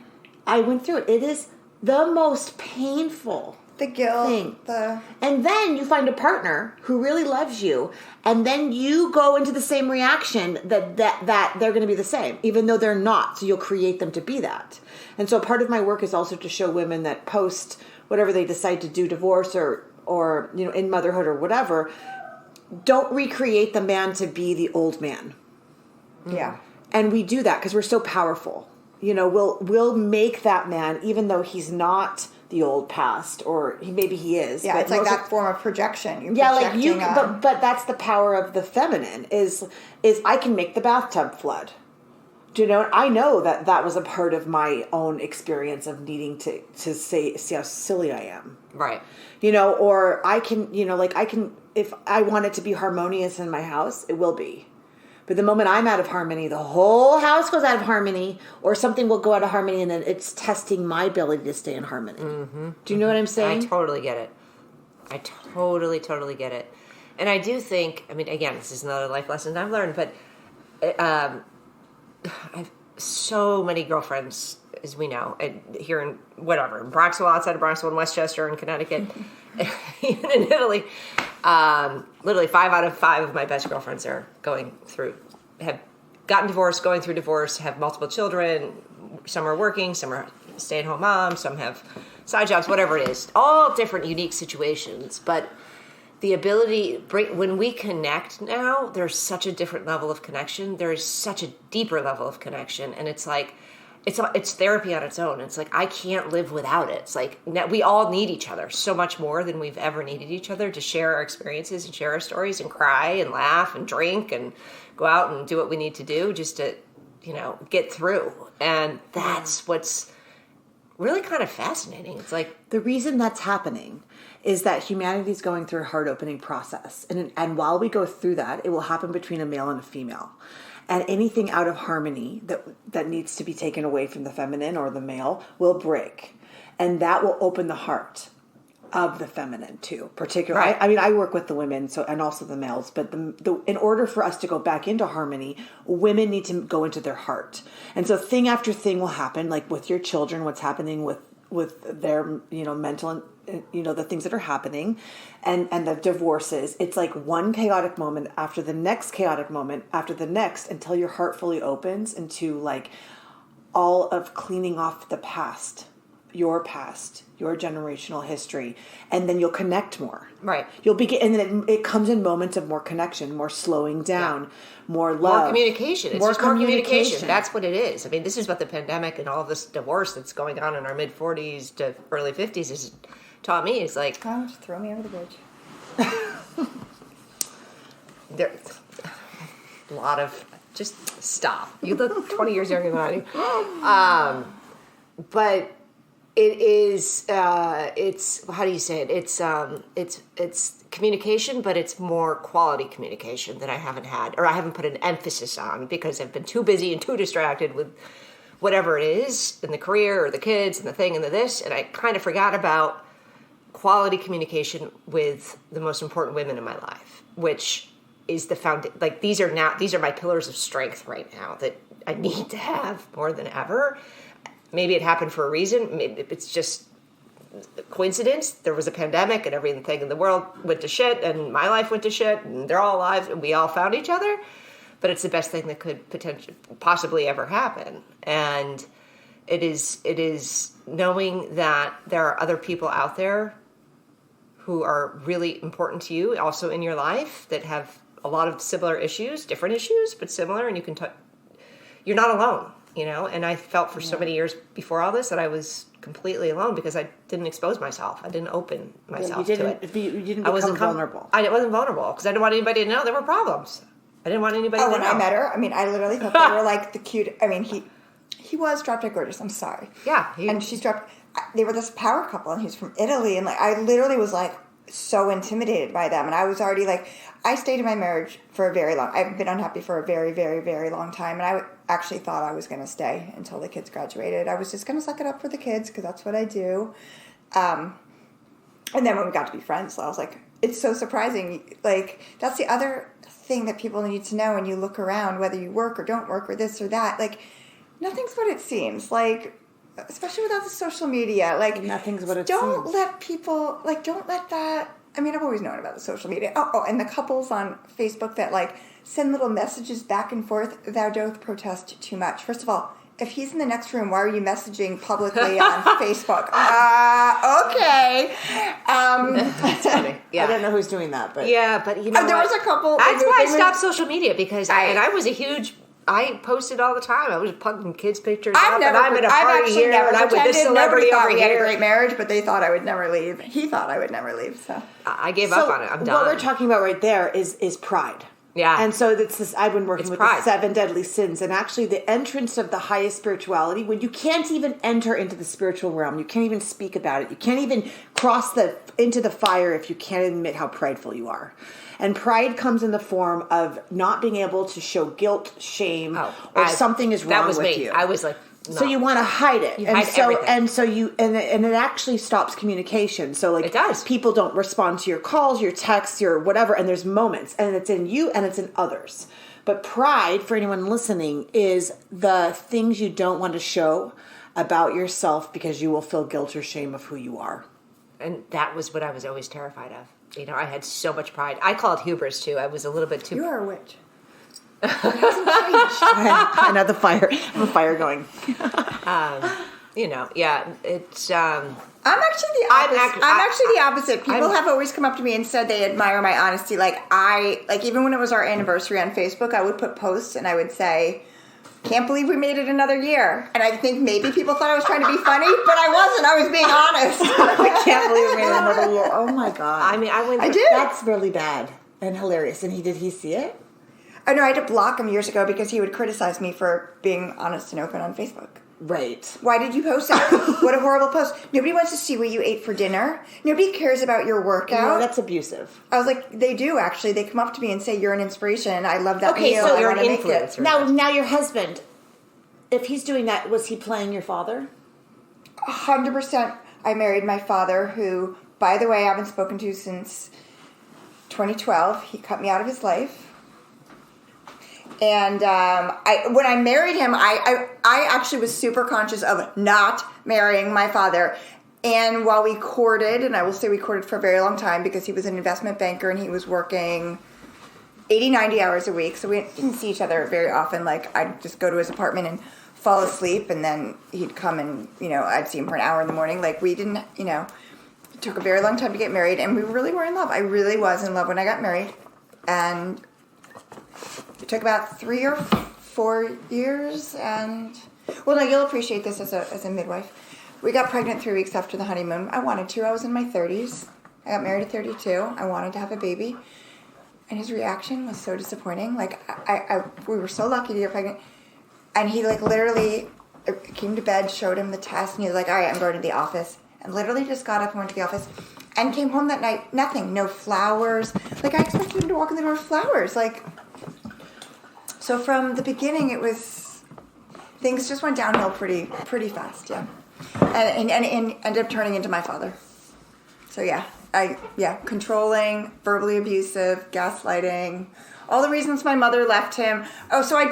I went through it. It is the most painful the guilt thing. The... And then you find a partner who really loves you, and then you go into the same reaction that they're going to be the same, even though they're not. So you'll create them to be that. And so part of my work is also to show women that post whatever they decide to do, divorce or you know, in motherhood or whatever, don't recreate the man to be the old man. Yeah. And we do that because we're so powerful. We'll make that man, even though he's not the old past, or maybe he is. Yeah, but it's like that form of projection. But that's the power of the feminine. Is I can make the bathtub flood. Do you know? I know that was a part of my own experience of needing to see how silly I am. Right. Or I can, if I want it to be harmonious in my house, it will be. But the moment I'm out of harmony, the whole house goes out of harmony, or something will go out of harmony, and then it's testing my ability to stay in harmony. Mm-hmm. Do you know what I'm saying? I totally get it. I totally get it. And I do think, again, this is another life lesson I've learned, but I have so many girlfriends, as we know, here in Bronxville, outside of Bronxville, in Westchester, in Connecticut, even in Italy. Literally 5 out of 5 of my best girlfriends have gotten divorced, going through divorce, have multiple children. Some are working, some are stay-at-home moms, some have side jobs, whatever it is. All different, unique situations. But the ability, when we connect now, there's such a different level of connection. There's such a deeper level of connection. And it's like, it's therapy on its own. It's like, I can't live without it. It's like, we all need each other so much more than we've ever needed each other to share our experiences and share our stories and cry and laugh and drink and go out and do what we need to do just to, get through. And that's what's really kind of fascinating. It's like, the reason that's happening is that humanity is going through a heart-opening process. And while we go through that, it will happen between a male and a female. And anything out of harmony that needs to be taken away from the feminine or the male will break. And that will open the heart of the feminine too, particularly. Right. I work with the women and also the males, but in order for us to go back into harmony, women need to go into their heart. And so thing after thing will happen, like with your children, what's happening with their, mental and, the things that are happening and the divorces. It's like one chaotic moment after the next chaotic moment after the next until your heart fully opens into like all of cleaning off the past, your generational history, and then you'll connect more. Right. You'll begin, and then it comes in moments of more connection, more slowing down, more love. More communication. It's more communication. That's what it is. This is what the pandemic and all of this divorce that's going on in our mid-40s to early 50s has taught me. It's like, oh, just throw me over the bridge. There's a lot of, just stop. You look 20 years younger than I do. But it is, it's, how do you say it? It's communication, but it's more quality communication that I haven't had, or I haven't put an emphasis on because I've been too busy and too distracted with whatever it is in the career or the kids and the thing and the this. And I kind of forgot about quality communication with the most important women in my life, which is the foundation. Like these are my pillars of strength right now that I need to have more than ever. Maybe it happened for a reason. Maybe it's just coincidence. There was a pandemic and everything in the world went to shit and my life went to shit and they're all alive and we all found each other. But it's the best thing that could possibly ever happen. And it is knowing that there are other people out there who are really important to you also in your life that have a lot of similar issues, different issues, but similar. And you can you're not alone. And I felt for so many years before all this that I was completely alone because I didn't expose myself. I didn't open myself to it. You didn't become vulnerable. I wasn't vulnerable because I didn't want anybody to know there were problems. I didn't want anybody to know. When I met her, I literally thought they were like the cute. He was drop dead gorgeous. I'm sorry. Yeah. And she's dropped. They were this power couple, and he's from Italy, and like I literally was like so intimidated by them, and I was already like, I stayed in my marriage for a very long. I've been unhappy for a very, very, very long time, and I actually thought I was going to stay until the kids graduated. I was just going to suck it up for the kids because that's what I do. And then when we got to be friends, I was like, it's so surprising. Like that's the other thing that people need to know when you look around, whether you work or don't work or this or that. Like nothing's what it seems. Like especially without the social media. Like nothing's what it seems. Don't let people don't let that. I've always known about the social media. Oh, and the couples on Facebook that send little messages back and forth. Thou doth protest too much. First of all, if he's in the next room, why are you messaging publicly on Facebook? Okay. That's funny. Yeah. I don't know who's doing that, but Yeah, but you know there what? was a couple. That's why I stopped social media because Right. I was a huge. I posted all the time. I was plugging kids' pictures I've up, never, and I'm at a I've party actually here, never and I'm with this pretended. Nobody celebrity thought over we had a here. great marriage, but they thought I would never leave. He thought I would never leave. So I gave up on it. I'm done. What we're talking about right there is pride. Yeah. And so it's this, I've been working with pride. the 7 deadly sins, and actually the entrance of the highest spirituality, when you can't even enter into the spiritual realm, you can't even speak about it, you can't even cross into the fire if you can't admit how prideful you are. And pride comes in the form of not being able to show guilt, shame, or something is wrong with you. I was like, no. So you want to hide it, everything. And it actually stops communication. So like it does. People don't respond to your calls, your texts, your whatever, and there's moments, and it's in you and it's in others. But pride, for anyone listening, is the things you don't want to show about yourself because you will feel guilt or shame of who you are. And that was what I was always terrified of. You know, I had so much pride. I call it hubris too. I was a little bit too. you are a witch. I know the fire. I have a fire going. You know, yeah. It's. I'm actually the opposite. I'm actually the opposite. People have always come up to me and said they admire my honesty. Like even when it was our anniversary on Facebook, I would put posts and I would say, "Can't believe we made it another year." And I think maybe people thought I was trying to be funny, but I wasn't. I was being honest. I can't believe we made it another year. Oh my god! I mean, I did. That's really bad and hilarious. And did he see it? I know I had to block him years ago because he would criticize me for being honest and open on Facebook. Right. Why did you post that? What a horrible post. Nobody wants to see what you ate for dinner. Nobody cares about your workout. No, that's abusive. I was like, they do actually. They come up to me and say, "You're an inspiration. I love that Okay, meal. so I you're an wanna make it." influencer. Now your husband, if he's doing that, was he playing your father? 100%. I married my father, who, by the way, I haven't spoken to since 2012. He cut me out of his life. And when I married him, I actually was super conscious of not marrying my father. And while we courted, and I will say we courted for a very long time because he was an investment banker and he was working 80, 90 hours a week. So we didn't see each other very often. Like, I'd just go to his apartment and fall asleep, and then he'd come and, I'd see him for an hour in the morning. Like, we didn't, it took a very long time to get married, and we really were in love. I really was in love when I got married. And it took about 3 or 4 years, and you'll appreciate this as a midwife. We got pregnant 3 weeks after the honeymoon. I wanted to. I was in my 30s. I got married at 32. I wanted to have a baby, and his reaction was so disappointing. Like we were so lucky to get pregnant, and he literally came to bed, showed him the test, and he was like, "All right, I'm going to the office," and literally just got up and went to the office. And came home that night, nothing, no flowers. Like, I expected him to walk in the door with flowers. So from the beginning, things just went downhill pretty fast, yeah. And ended up turning into my father. So controlling, verbally abusive, gaslighting, all the reasons my mother left him. Oh, so I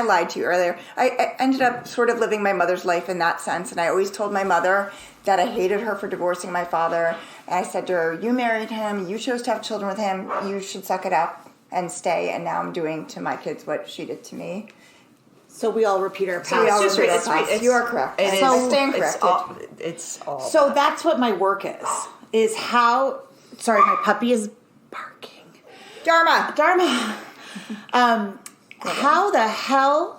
lied to you earlier. I ended up sort of living my mother's life in that sense, and I always told my mother that I hated her for divorcing my father. And I said to her, "You married him, you chose to have children with him, you should suck it up and stay." And now I'm doing to my kids what she did to me. So we all repeat our past. You are correct. I stand corrected. It's all. So that's what my work is how. Sorry, my puppy is barking. Dharma. How the hell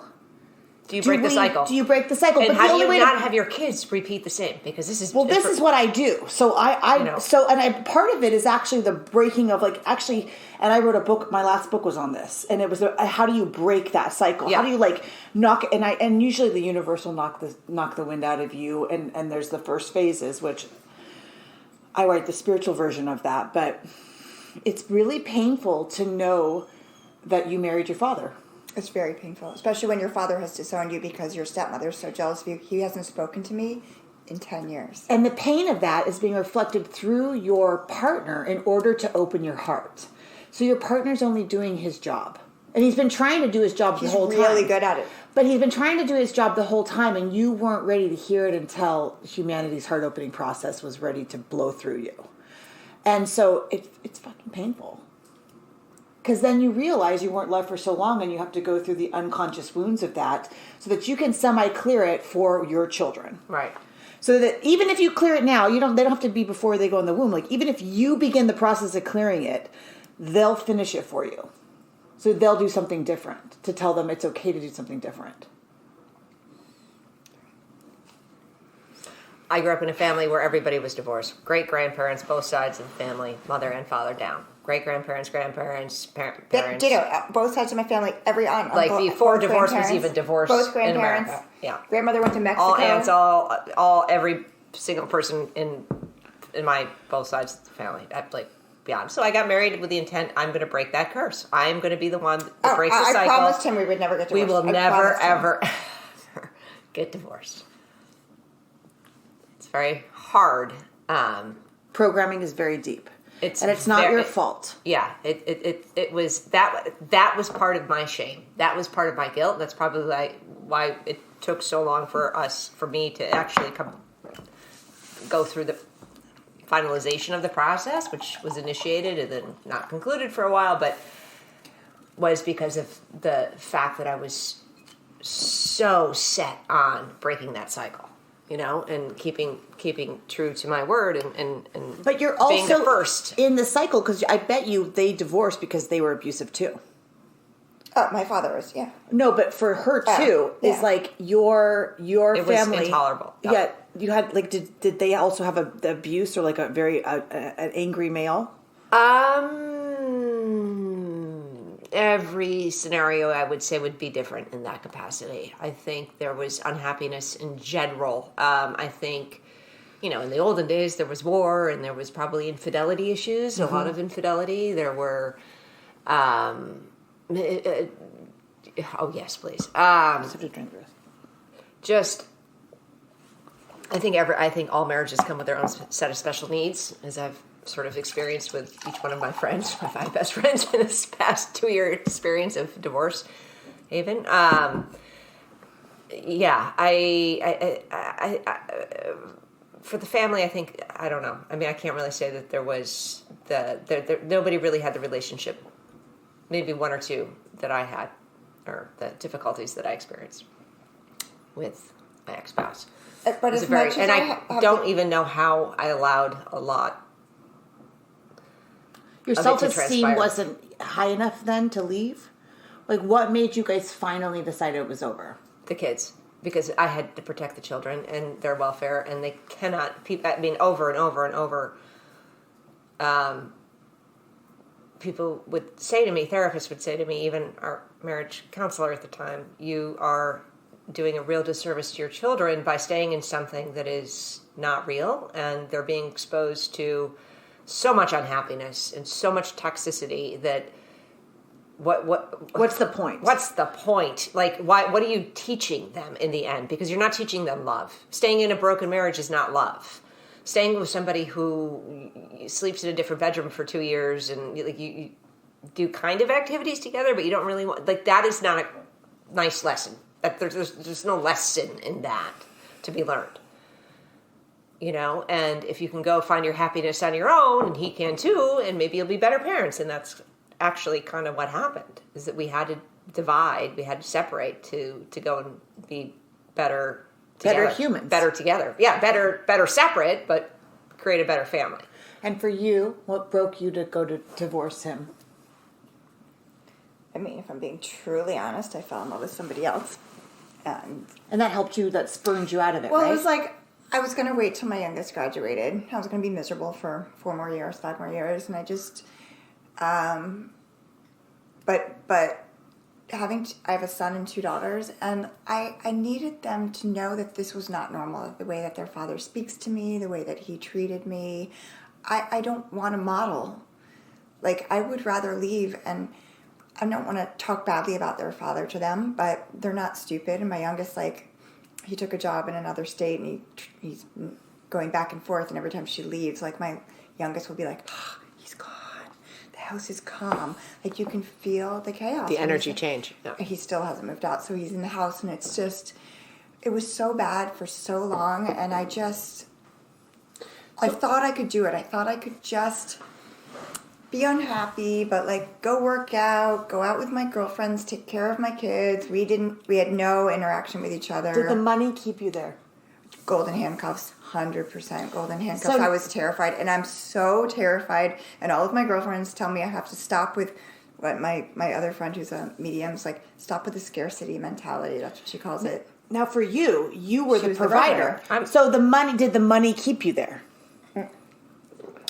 do you break the cycle? Do you break the cycle? And but how the do only you way not have your kids repeat the same? Because this is this is what I do. So part of it is actually the breaking of and I wrote a book. My last book was on this, and it was how do you break that cycle? Yeah. How do you knock? And usually the universe will knock the wind out of you. And there's the first phases, which I write the spiritual version of that, but it's really painful to know that you married your father. It's very painful, especially when your father has disowned you because your stepmother is so jealous of you. He hasn't spoken to me in 10 years. And the pain of that is being reflected through your partner in order to open your heart. So your partner's only doing his job. And he's been trying to do his job the whole time. He's really good at it. But he's been trying to do his job the whole time, and you weren't ready to hear it until humanity's heart-opening process was ready to blow through you. And so it's fucking painful. Because then you realize you weren't loved for so long, and you have to go through the unconscious wounds of that so that you can semi-clear it for your children. Right. So that even if you clear it now, they don't have to be before they go in the womb. Like, even if you begin the process of clearing it, they'll finish it for you. So they'll do something different to tell them it's okay to do something different. I grew up in a family where everybody was divorced. Great-grandparents, both sides of the family, mother and father down. Great-grandparents, grandparents, parents. Ditto. Both sides of my family, every aunt, Like uncle, before both divorce was grandparents, even divorced both grandparents. in America. Yeah. Grandmother went to Mexico. All aunts, every single person in my both sides of the family. Beyond. So I got married with the intent, I'm going to break that curse. I'm going to be the one that breaks the cycle. I promised him we would never get divorced. We will never, ever get divorced. It's very hard. Programming is very deep. It's not your fault. Yeah, it was that was part of my shame. That was part of my guilt. That's probably why it took so long for me to actually go through the finalization of the process, which was initiated and then not concluded for a while, but was because of the fact that I was so set on breaking that cycle. And keeping true to my word and but you're being also the first in the cycle, because I bet you they divorced because they were abusive too. Oh, my father was, yeah. No, but for her too, is like your it family was intolerable. Yeah, you had did they also have the abuse or like a very an angry male? Every scenario I would say would be different in that capacity. I think there was unhappiness in general. I think, in the olden days there was war and there was probably infidelity issues, a lot of infidelity. There were, oh yes, please. Just, I think all marriages come with their own set of special needs, as I've sort of experienced with each one of my friends, my 5 best friends in this past 2-year experience of divorce, even. Yeah, I for the family, I think, I don't know. I mean, I can't really say that there was nobody really had the relationship, maybe 1 or 2 that I had, or the difficulties that I experienced with my ex-spouse. But as much as I don't even know how I allowed a lot. Your self-esteem wasn't high enough then to leave? Like, what made you guys finally decide it was over? The kids. Because I had to protect the children and their welfare, and they cannot, over and over and over, people would say to me, therapists would say to me, even our marriage counselor at the time, you are doing a real disservice to your children by staying in something that is not real, and they're being exposed to so much unhappiness and so much toxicity that what's the point? What's the point? Like, what are you teaching them in the end? Because you're not teaching them love. Staying in a broken marriage is not love. Staying with somebody who sleeps in a different bedroom for 2 years and you do kind of activities together, but you don't really want, that is not a nice lesson. There's no lesson in that to be learned. And if you can go find your happiness on your own, and he can too, and maybe you'll be better parents. And that's actually kind of what happened, is that we had to divide, we had to separate to go and be better together. Better humans. Better together. Yeah, better separate, but create a better family. And for you, what broke you to go to divorce him? I mean, if I'm being truly honest, I fell in love with somebody else. And that helped you, that spurned you out of it, well, right? It was like, I was going to wait till my youngest graduated. I was going to be miserable for 4 more years, 5 more years, and I just, but I have a son and 2 daughters, and I needed them to know that this was not normal, the way that their father speaks to me, the way that he treated me. I don't want to model. Like, I would rather leave, and I don't want to talk badly about their father to them, but they're not stupid, and my youngest, he took a job in another state, and he's going back and forth, and every time she leaves, my youngest will be like, oh, he's gone. The house is calm. You can feel the chaos. The energy change. Yeah. He still hasn't moved out, so he's in the house, and it's just, it was so bad for so long, and I thought I could do it. I thought I could just be unhappy, but like go work out, go out with my girlfriends, take care of my kids. We had no interaction with each other. Did the money keep you there? Golden handcuffs, 100% golden handcuffs. I was terrified, and I'm so terrified. And all of my girlfriends tell me I have to stop with what my other friend who's a medium is like, stop with the scarcity mentality. That's what she calls it. Now for you were the was provider. the Did the money keep you there?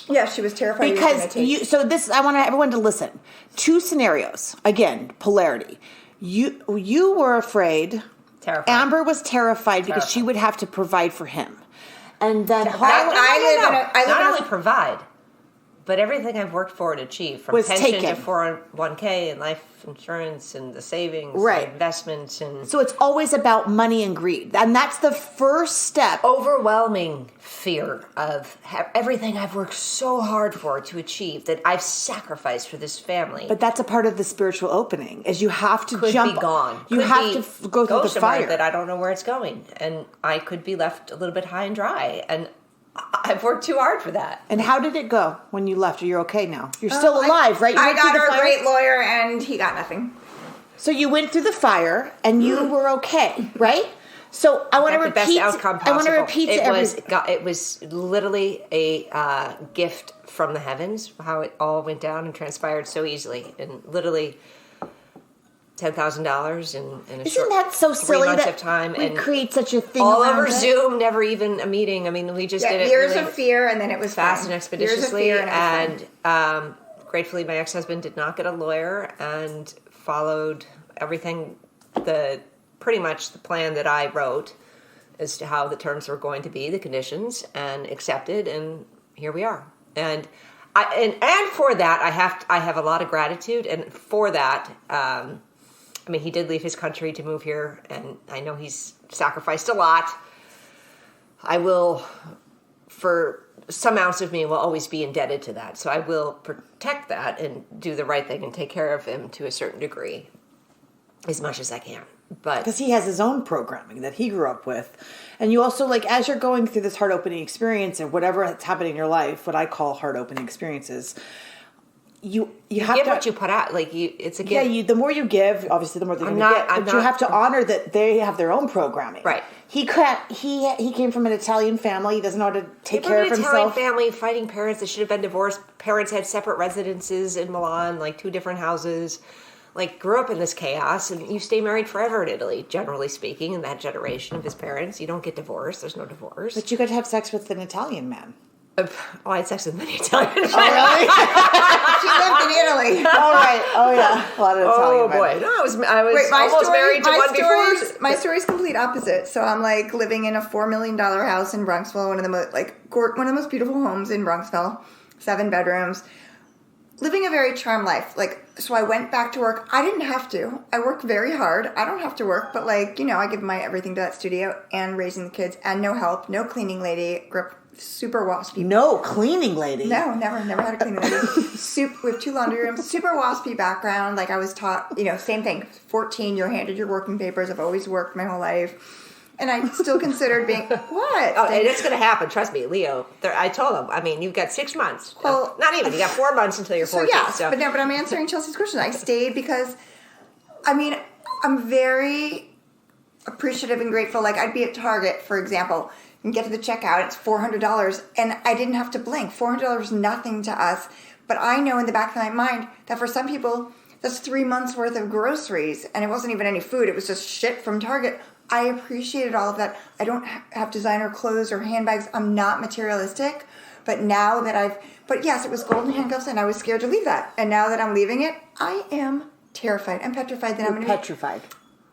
Yeah, she was terrified. Because I want everyone to listen. 2 scenarios. Again, polarity. You were afraid. Terrified. Amber was terrified because she would have to provide for him. And then not only provide, but everything I've worked for and achieved, from was pension taken. to 401k and life insurance and the savings, right. and investments, and so it's always about money and greed, and that's the first step. Overwhelming fear of everything I've worked so hard for to achieve, that I've sacrificed for this family. But that's a part of the spiritual opening, is you have to could jump. Be gone. You could have to go through the fire. That I don't know where it's going, and I could be left a little bit high and dry. And I've worked too hard for that. And how did it go when you left? You're okay now. You're still alive, right? You I got a great lawyer, and he got nothing. So you went through the fire, and you were okay, right? So I want to repeat. The best outcome possible. I want to repeat to everyone. It was literally a gift from the heavens. How it all went down and transpired so easily, and literally $10,000 in a Isn't that so 3 silly months that of time, we and create such a thing all around over it? Zoom, never even a meeting. I mean, we just did it years really of fear, and then it was fast fine. and expeditiously. Years of fear, and it was and gratefully, my ex-husband did not get a lawyer and followed everything, pretty much the plan that I wrote as to how the terms were going to be, the conditions, and accepted, and here we are. And for that, I have a lot of gratitude, and for that, I mean, he did leave his country to move here, and I know he's sacrificed a lot. I will, for some ounce of me, will always be indebted to that. So I will protect that and do the right thing and take care of him to a certain degree, as much as I can. But because he has his own programming that he grew up with. And you also, like, as you're going through this heart-opening experience and whatever that's happening in your life, what I call heart-opening experiences, you have give to what you put out. Like, it's a gift. Yeah, the more you give, obviously, the more they're going to get. But you have to honor that they have their own programming. Right. He came from an Italian family. He doesn't know how to take care of himself. Italian family, fighting parents that should have been divorced. Parents had separate residences in Milan, like 2 different houses. Like, grew up in this chaos, and you stay married forever in Italy, generally speaking, in that generation of his parents. You don't get divorced. There's no divorce. But you got to have sex with an Italian man. I had sex with many Italian men. Oh, really? She lived in Italy. All right. Oh, yeah. A lot of Italian men. Boy. No, I was almost married to one before. My story's complete opposite. So I'm, like, living in a $4 million house in Bronxville, one of the most beautiful homes in Bronxville, 7 bedrooms. Living a very charmed life. Like, so I went back to work. I didn't have to. I work very hard. I don't have to work, but, like, you know, I give my everything to that studio and raising the kids and no help, no cleaning lady, super waspy. No cleaning lady? No, never had a cleaning lady. We have 2 laundry rooms, super waspy background. Like, I was taught, you know, same thing. 14, you're handed your working papers. I've always worked my whole life. And I still considered being, what? Oh, and it's going to happen. Trust me, Leo. I told him. I mean, you've got 6 months. Well, not even. You got 4 months until you're 14. But I'm answering Chelsea's question. I stayed because, I mean, I'm very appreciative and grateful. Like, I'd be at Target, for example, and get to the checkout. It's $400, and I didn't have to blink. $400 is nothing to us. But I know in the back of my mind that for some people, that's 3 months worth of groceries, and it wasn't even any food. It was just shit from Target. I appreciated all of that. I don't have designer clothes or handbags. I'm not materialistic. But now that but yes, it was golden handcuffs, and I was scared to leave that. And now that I'm leaving it, I am terrified. I'm petrified that I'm going to be petrified.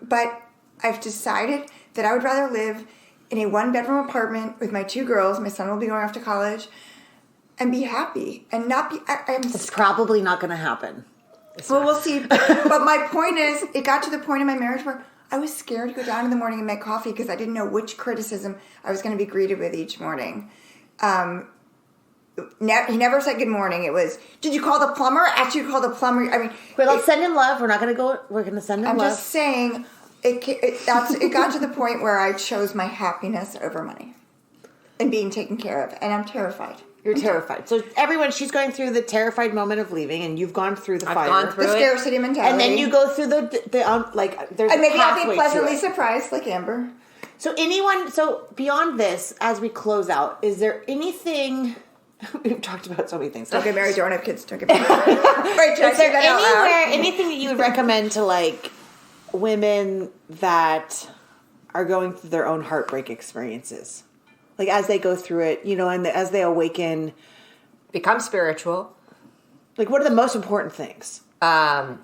But I've decided that I would rather live in a 1-bedroom apartment with my 2 girls. My son will be going off to college, and be happy and not be. It's probably not going to happen. Well, we'll see. But my point is, it got to the point in my marriage where I was scared to go down in the morning and make coffee because I didn't know which criticism I was going to be greeted with each morning. He never said good morning. It was, did you call the plumber? After you called the plumber, I mean... Wait, let's send him love. We're not going to go... We're going to send him love. I'm just saying, it got to the point where I chose my happiness over money and being taken care of, and I'm terrified. You're terrified. So everyone, she's going through the terrified moment of leaving, and you've gone through the fire. I've gone through the scarcity mentality. And then you go through there's and maybe I'll pathway be to pleasantly it. surprised, like Amber. So beyond this, as we close out, is there anything? We've talked about so many things. Don't get married, don't have kids, don't get married. Right, Is there anything that you would recommend to like women that are going through their own heartbreak experiences? Like as they go through it, and as they awaken. Become spiritual. Like what are the most important things? Love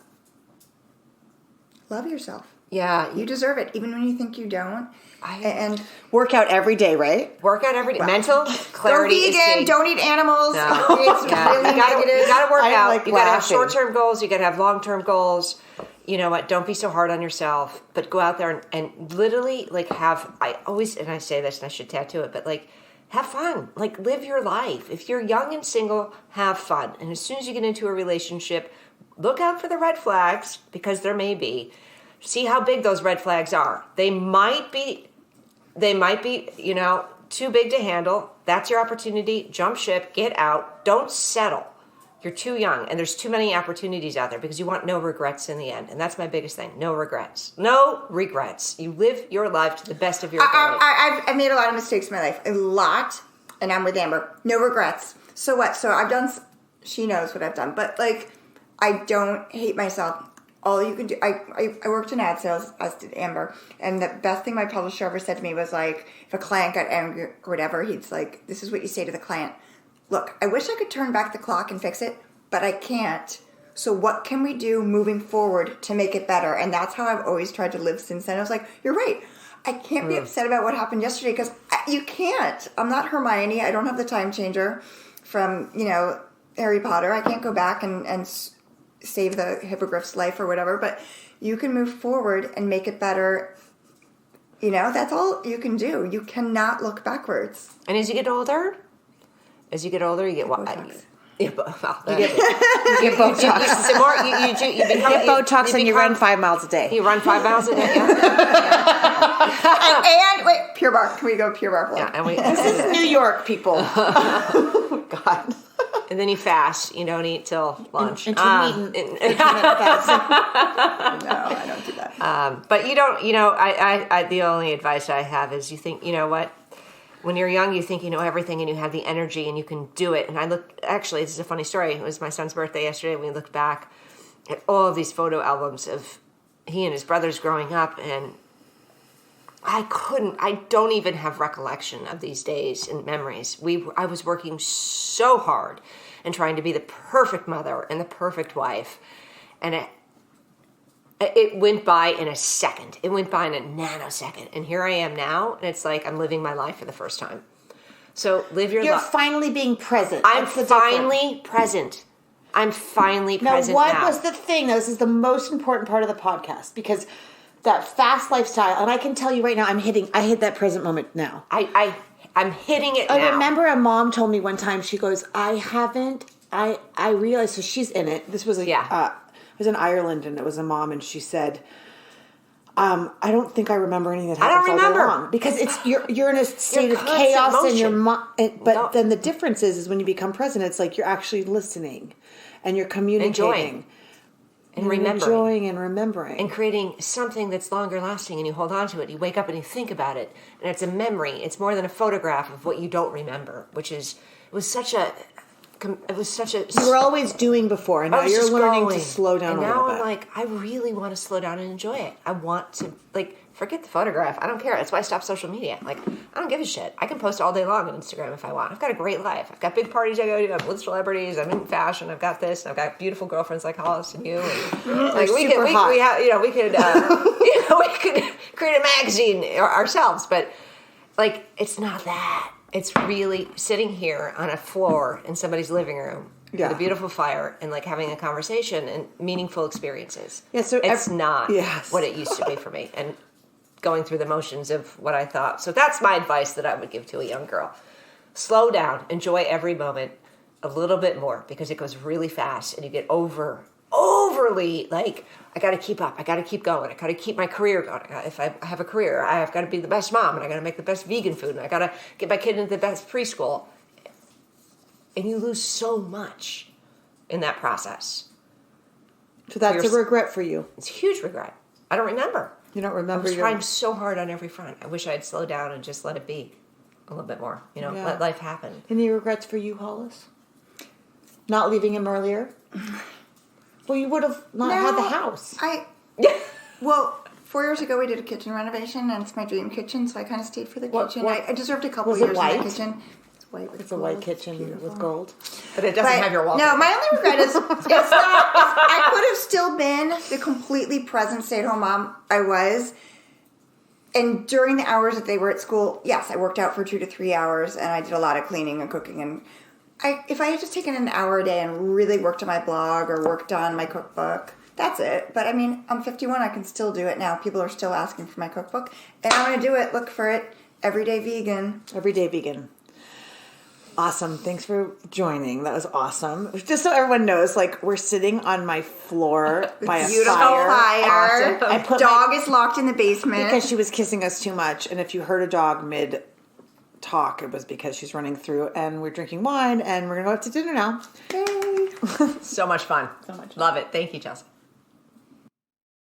yourself. Yeah. You deserve it, even when you think you don't. And Work out every day, right? Work out every day. Mental clarity go is vegan, key. don't eat animals. No. It's really negative. You gotta work I'm, out. like, You gotta have laughing. short-term goals. You gotta have long-term goals. You know what? Don't be so hard on yourself. But go out there and literally like I say this and I should tattoo it, but like have fun. Like live your life. If you're young and single, have fun. And as soon as you get into a relationship, look out for the red flags because there may be. See how big those red flags are. They might be, too big to handle. That's your opportunity. Jump ship, get out. Don't settle. You're too young, and there's too many opportunities out there because you want no regrets in the end. And that's my biggest thing. No regrets. No regrets. You live your life to the best of your ability. I've made a lot of mistakes in my life. A lot. And I'm with Amber. No regrets. So what? So I've done, she knows what I've done. But like, I don't hate myself. All you can do, I worked in ad sales, as did Amber, and the best thing my publisher ever said to me was like, if a client got angry or whatever, he's like, this is what you say to the client. Look, I wish I could turn back the clock and fix it, but I can't. So what can we do moving forward to make it better? And that's how I've always tried to live since then. I was like, you're right. I can't be upset about what happened yesterday because you can't. I'm not Hermione. I don't have the time changer from, Harry Potter. I can't go back and save the hippogriff's life or whatever, but you can move forward and make it better. That's all you can do. You cannot look backwards. And as you get older, you get what? Botox. You get Botox. some more. You Get Botox and you run 5 miles a day. You run 5 miles a day. Yeah. and wait, Pure Bark. Can we go Pure Bark? Yeah, and This is New York, people. God. And then you fast. You don't eat till lunch. Intermittent No, I don't do that. But you don't. I the only advice I have is you think. You know what? When you're young, you think you know everything and you have the energy and you can do it. And actually, this is a funny story. It was my son's birthday yesterday. We looked back at all of these photo albums of he and his brothers growing up, and I don't even have recollection of these days and memories. I was working so hard and trying to be the perfect mother and the perfect wife. And it went by in a second. It went by in a nanosecond. And here I am now, and it's like I'm living my life for the first time. So live your life. You're finally being present. I'm That's the finally difference. present. I'm finally Now, present what now. was the thing? This is the most important part of the podcast because that fast lifestyle, and I can tell you right now, I hit that present moment now. I'm hitting it now. I remember a mom told me one time, she goes, I realized, so she's in it. This was it was in Ireland, and it was a mom, and she said, I don't think I remember anything that happens all day long. Because you're in a state of chaos motion. in your mind. But then the difference is when you become present, it's like you're actually listening and you're communicating. And remembering. Enjoying and remembering. And creating something that's longer lasting, and you hold on to it. You wake up and you think about it. And it's a memory. It's more than a photograph of what you don't remember, which is, it was such a... You were always doing before, and now you're learning to slow down a little bit. And now I'm like, I really want to slow down and enjoy it. I want to, forget the photograph. I don't care. That's why I stopped social media. I don't give a shit. I can post all day long on Instagram if I want. I've got a great life. I've got big parties I go to. I'm with celebrities. I'm in fashion. I've got this. And I've got beautiful girlfriends like Hollis and you. And, we could create a magazine ourselves, but it's not that. It's really sitting here on a floor in somebody's living room with a beautiful fire and having a conversation and meaningful experiences. Yeah, so it's not what it used to be for me, and going through the motions of what I thought. So that's my advice that I would give to a young girl. Slow down, enjoy every moment a little bit more because it goes really fast and you get overly I got to keep up. I got to keep going. I got to keep my career going. If I have a career, I've got to be the best mom, and I got to make the best vegan food, and I got to get my kid into the best preschool. and you lose so much in that process. So that's a regret for you. It's a huge regret. I don't remember. You don't remember. I was trying so hard on every front. I wish I had slowed down and just let it be a little bit more. Let life happen. Any regrets for you, Hollis? Not leaving him earlier? Well, you would have not had the house. Well, 4 years ago we did a kitchen renovation, and it's my dream kitchen, so I kind of stayed for the kitchen. I deserved a couple years in the kitchen. It's white. It's a white kitchen with gold. But it doesn't have your wall. No, my only regret is I could have still been the completely present stay-at-home mom I was. And during the hours that they were at school, yes, I worked out for 2 to 3 hours, and I did a lot of cleaning and cooking. And if I had just taken an hour a day and really worked on my blog or worked on my cookbook, that's it. But I mean, I'm 51. I can still do it now. People are still asking for my cookbook, and I'm going to do it. Look for it. Everyday vegan. Everyday vegan. Awesome. Thanks for joining. That was awesome. Just so everyone knows, we're sitting on my floor by a beautiful fire. Awesome. Dog is locked in the basement because she was kissing us too much. And if you heard a dog mid talk, it was because she's running through. And we're drinking wine, and we're gonna go out to dinner now. Yay! So much fun. So much fun. Love it. Thank you, Chelsea.